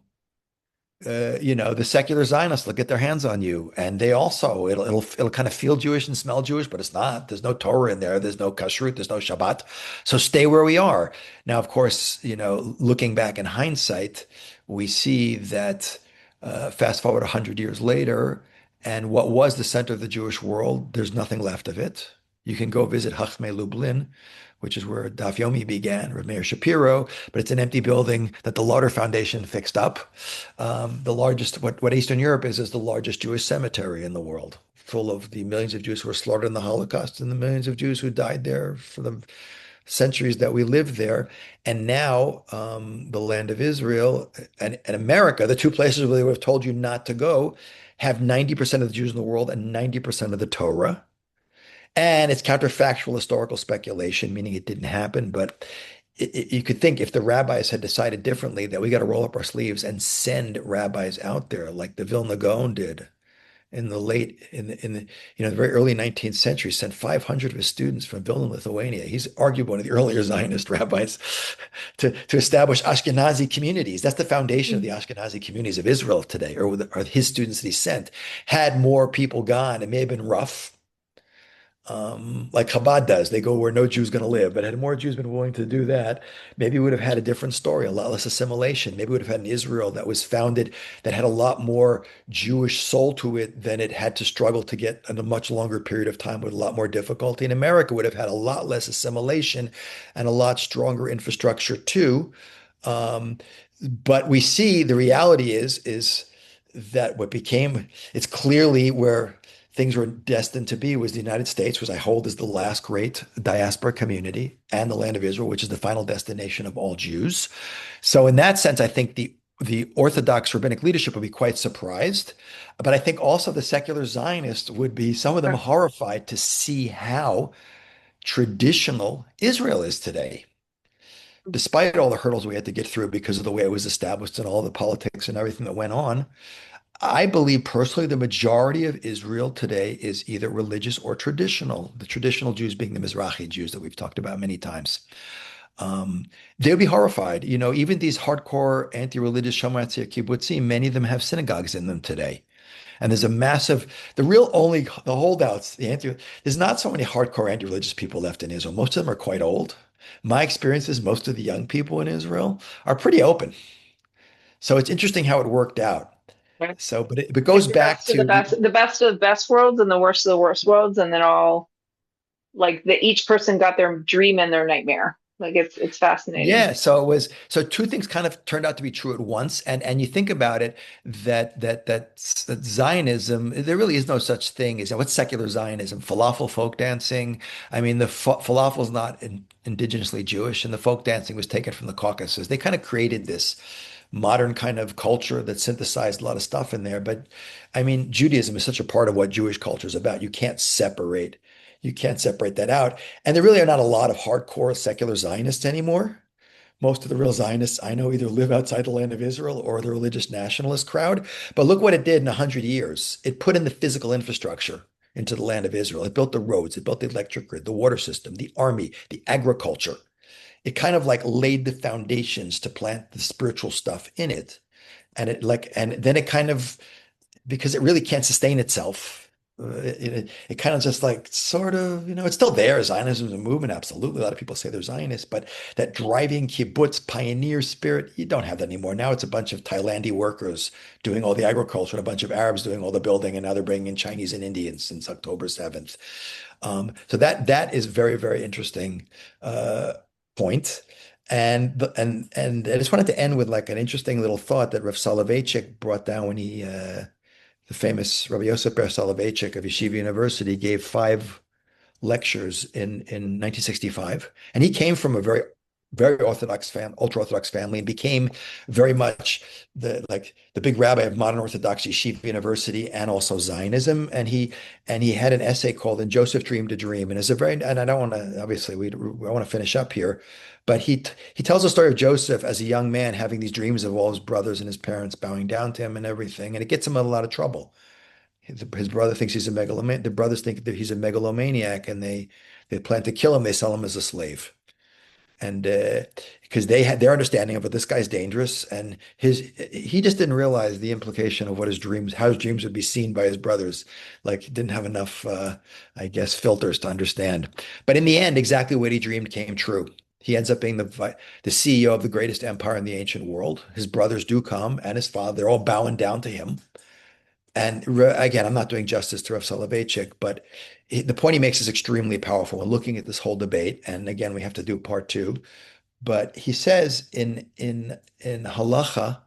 the secular Zionists will get their hands on you, and they also it'll kind of feel Jewish and smell Jewish, but it's not. There's no Torah in there. There's no kashrut. There's no Shabbat. So stay where we are. Now, of course, looking back in hindsight, we see that fast forward 100 years later, and what was the center of the Jewish world, there's nothing left of it. You can go visit Chachmei Lublin, which is where Daf Yomi began, with Meir Shapiro, but it's an empty building that the Lauder Foundation fixed up. The largest, what Eastern Europe is the largest Jewish cemetery in the world, full of the millions of Jews who were slaughtered in the Holocaust and the millions of Jews who died there for the centuries that we lived there. And now the land of Israel and America, the two places where they would have told you not to go, have 90% of the Jews in the world and 90% of the Torah. And it's counterfactual historical speculation, meaning it didn't happen. But you could think if the rabbis had decided differently, that we got to roll up our sleeves and send rabbis out there like the Vilna Gaon did in the late in the the very early 19th century, sent 500 of his students from Vilna, Lithuania. He's arguably one of the earlier Zionist rabbis to establish Ashkenazi communities. That's the foundation of the Ashkenazi communities of Israel today, or his students that he sent. Had more people gone, it may have been rough, like Chabad does. They go where no Jew's going to live. But had more Jews been willing to do that, maybe we would have had a different story, a lot less assimilation. Maybe we would have had an Israel that was founded, that had a lot more Jewish soul to it than it had to struggle to get in a much longer period of time with a lot more difficulty. And America would have had a lot less assimilation and a lot stronger infrastructure too. Um, but we see the reality is that it's clearly where things were destined to be was the United States, which I hold as the last great diaspora community, and the land of Israel, which is the final destination of all Jews. So in that sense, I think the Orthodox rabbinic leadership would be quite surprised. But I think also the secular Zionists would be, some of them, horrified to see how traditional Israel is today, despite all the hurdles we had to get through because of the way it was established and all the politics and everything that went on. I believe personally the majority of Israel today is either religious or traditional, the traditional Jews being the Mizrahi Jews that we've talked about many times. They would be horrified. Even these hardcore anti-religious Shomer kibbutzim, many of them have synagogues in them today. And there's a massive, the holdouts, there's not so many hardcore anti-religious people left in Israel. Most of them are quite old. My experience is most of the young people in Israel are pretty open. So it's interesting how it worked out. Right. So, but it Like goes the back best of the to best, the best of the best worlds and the worst of the worst worlds, and then all like each person got their dream and their nightmare. Like it's fascinating. yeah. So two things kind of turned out to be true at once, and you think about it, that Zionism, there really is no such thing as what's secular Zionism? Falafel folk dancing. I mean, the falafel is not indigenously Jewish, and the folk dancing was taken from the Caucasus. They kind of created this modern kind of culture that synthesized a lot of stuff in there. But I mean, Judaism is such a part of what Jewish culture is about. You can't separate that out. And there really are not a lot of hardcore secular Zionists anymore. Most of the real Zionists I know either live outside the land of Israel or the religious nationalist crowd. But look what it did in 100 years. It put in the physical infrastructure into the land of Israel. It built the roads, it built the electric grid, the water system, the army, the agriculture. It kind of like laid the foundations to plant the spiritual stuff in it. And then it kind of, because it really can't sustain itself. It kind of just like sort of, it's still there. Zionism is a movement, absolutely. A lot of people say they're Zionists, but that driving kibbutz pioneer spirit, you don't have that anymore. Now it's a bunch of Thailandi workers doing all the agriculture, and a bunch of Arabs doing all the building, and now they're bringing in Chinese and Indians since October 7th. So that is very, very interesting point. And I just wanted to end with like an interesting little thought that Rav Soloveitchik brought down when the famous Rabbi Yosef Ber Soloveitchik of Yeshiva University gave 5 lectures in 1965, and he came from a very very ultra Orthodox family, and became very much the big rabbi of modern Orthodox Yeshiva University and also Zionism. And he had an essay called "And Joseph Dreamed a Dream," and I don't want to, obviously I want to finish up here, but he tells the story of Joseph as a young man having these dreams of all his brothers and his parents bowing down to him and everything, and it gets him in a lot of trouble. His brother thinks he's a megalomaniac. The brothers think that he's a megalomaniac, and they plan to kill him. They sell him as a slave, and because they had their understanding of it, this guy's dangerous, and he just didn't realize the implication of how his dreams would be seen by his brothers. Like, he didn't have enough, I guess, filters to understand. But in the end, exactly what he dreamed came true. He ends up being the CEO of the greatest empire in the ancient world. His brothers do come, and his father. They're all bowing down to him. And again, I'm not doing justice to Rav Soloveitchik, but the point he makes is extremely powerful when looking at this whole debate. And again, we have to do part two. But he says in halacha,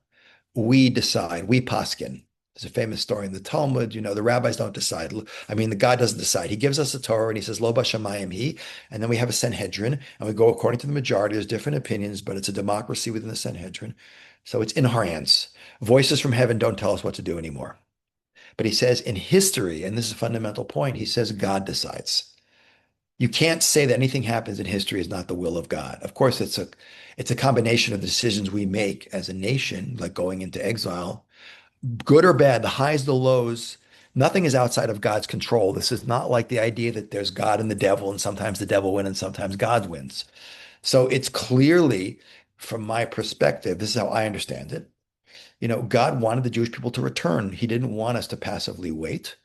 we decide, we paskin. There's a famous story in the Talmud. The rabbis don't decide. I mean, the God doesn't decide. He gives us a Torah and he says, Lo b'shamayim he, and then we have a Sanhedrin, and we go according to the majority. There's different opinions, but it's a democracy within the Sanhedrin. So it's in our hands. Voices from heaven don't tell us what to do anymore. But he says in history, and this is a fundamental point, he says God decides. You can't say that anything happens in history is not the will of God. Of course, it's a combination of the decisions we make as a nation, like going into exile, good or bad, the highs, the lows. Nothing is outside of God's control. This is not like the idea that there's God and the devil, and sometimes the devil wins and sometimes God wins. So it's clearly, from my perspective, this is how I understand it. God wanted the Jewish people to return. He didn't want us to passively wait.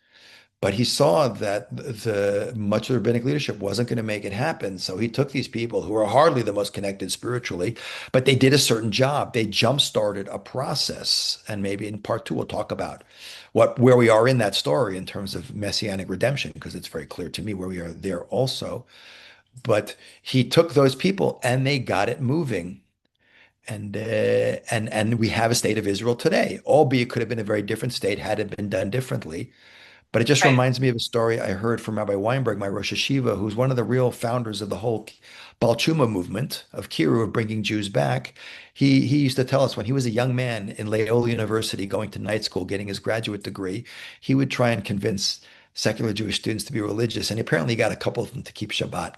But he saw that the much of the rabbinic leadership wasn't going to make it happen. So he took these people who are hardly the most connected spiritually, but they did a certain job. They jump-started a process. And maybe in part two, we'll talk about where we are in that story in terms of messianic redemption, because it's very clear to me where we are there also. But he took those people and they got it moving. And we have a state of Israel today, albeit it could have been a very different state had it been done differently. But it just Right. reminds me of a story I heard from Rabbi Weinberg, my Rosh Hashiva, who's one of the real founders of the whole Baal Tshuva movement of Kiru, of bringing Jews back. He used to tell us when he was a young man in Loyola University going to night school, getting his graduate degree, he would try and convince secular Jewish students to be religious. And he apparently got a couple of them to keep Shabbat.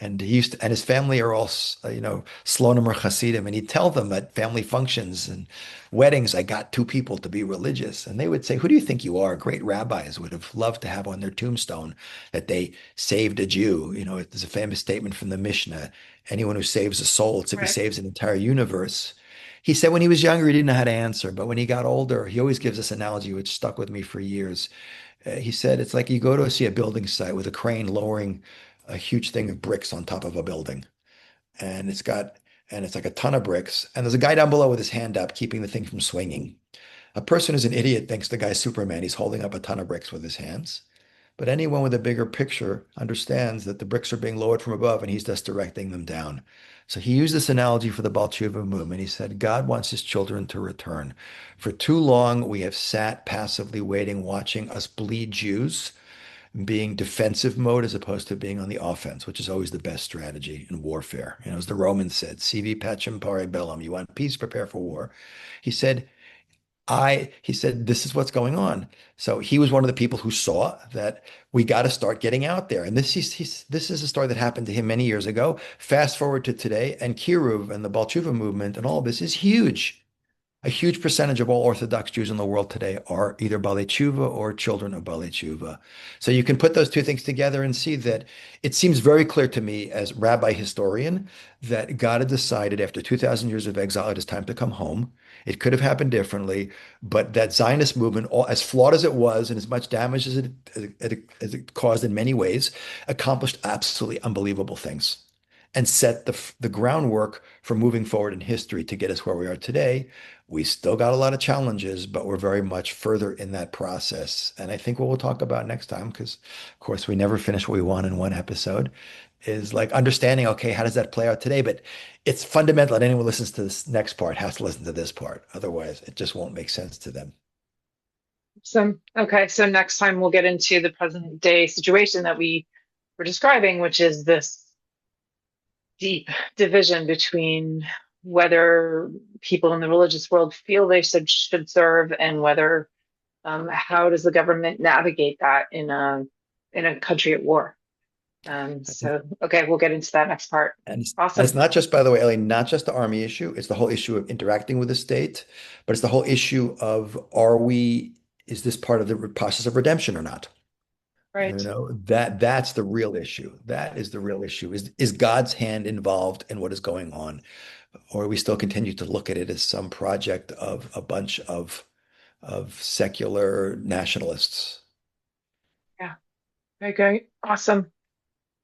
And and his family are all, Slonim or Hasidim, and he'd tell them at family functions and weddings, I got two people to be religious. And they would say, who do you think you are? Great rabbis would have loved to have on their tombstone that they saved a Jew. There's a famous statement from the Mishnah, anyone who saves a soul, it's if he Right. saves an entire universe. He said when he was younger, he didn't know how to answer, but when he got older, he always gives this analogy which stuck with me for years. He said it's like you go to see a building site with a crane lowering a huge thing of bricks on top of a building, and it's like a ton of bricks, and there's a guy down below with his hand up keeping the thing from swinging. A person who's an idiot thinks the guy's Superman. He's holding up a ton of bricks with his hands. But anyone with a bigger picture understands that the bricks are being lowered from above and he's just directing them down. So he used this analogy for the Baal Tshuva movement. He said, God wants his children to return. For too long, we have sat passively waiting, watching us bleed Jews, being defensive mode as opposed to being on the offense, which is always the best strategy in warfare. As the Romans said, "Sivi pacem pare bellum." You want peace, prepare for war. He said, he said, this is what's going on. So he was one of the people who saw that we got to start getting out there. And this is a story that happened to him many years ago. Fast forward to today, and Kiruv and the Baal Tshuva movement and all of this is huge. A huge percentage of all Orthodox Jews in the world today are either Balei Tshuva or children of Balei Tshuva. So you can put those two things together and see that it seems very clear to me as rabbi historian that God had decided after 2,000 years of exile, it is time to come home. It could have happened differently, but that Zionist movement, as flawed as it was and as much damage as it caused in many ways, accomplished absolutely unbelievable things and set the groundwork for moving forward in history to get us where we are today. We still got a lot of challenges, but we're very much further in that process. And I think what we'll talk about next time, because of course we never finish what we want in one episode, is like understanding, okay, how does that play out today? But it's fundamental that anyone who listens to this next part has to listen to this part. Otherwise, it just won't make sense to them. So, okay. So next time we'll get into the present day situation that we were describing, which is this deep division between whether people in the religious world feel they should serve and whether how does the government navigate that in a country at war. So okay, we'll get into that next part. And it's Awesome. not just, by the way, Ellie, not just the army issue. It's the whole issue of interacting with the state, but it's the whole issue of is this part of the process of redemption or not? Right. That's the real issue. That is the real issue. Is God's hand involved in what is going on? Or we still continue to look at it as some project of a bunch of secular nationalists? Yeah. Very great. Awesome.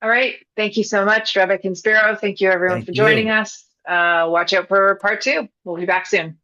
All right. Thank you so much, Rabbi Spiro. Thank you everyone Thank for joining you. us. Watch out for part two. We'll be back soon.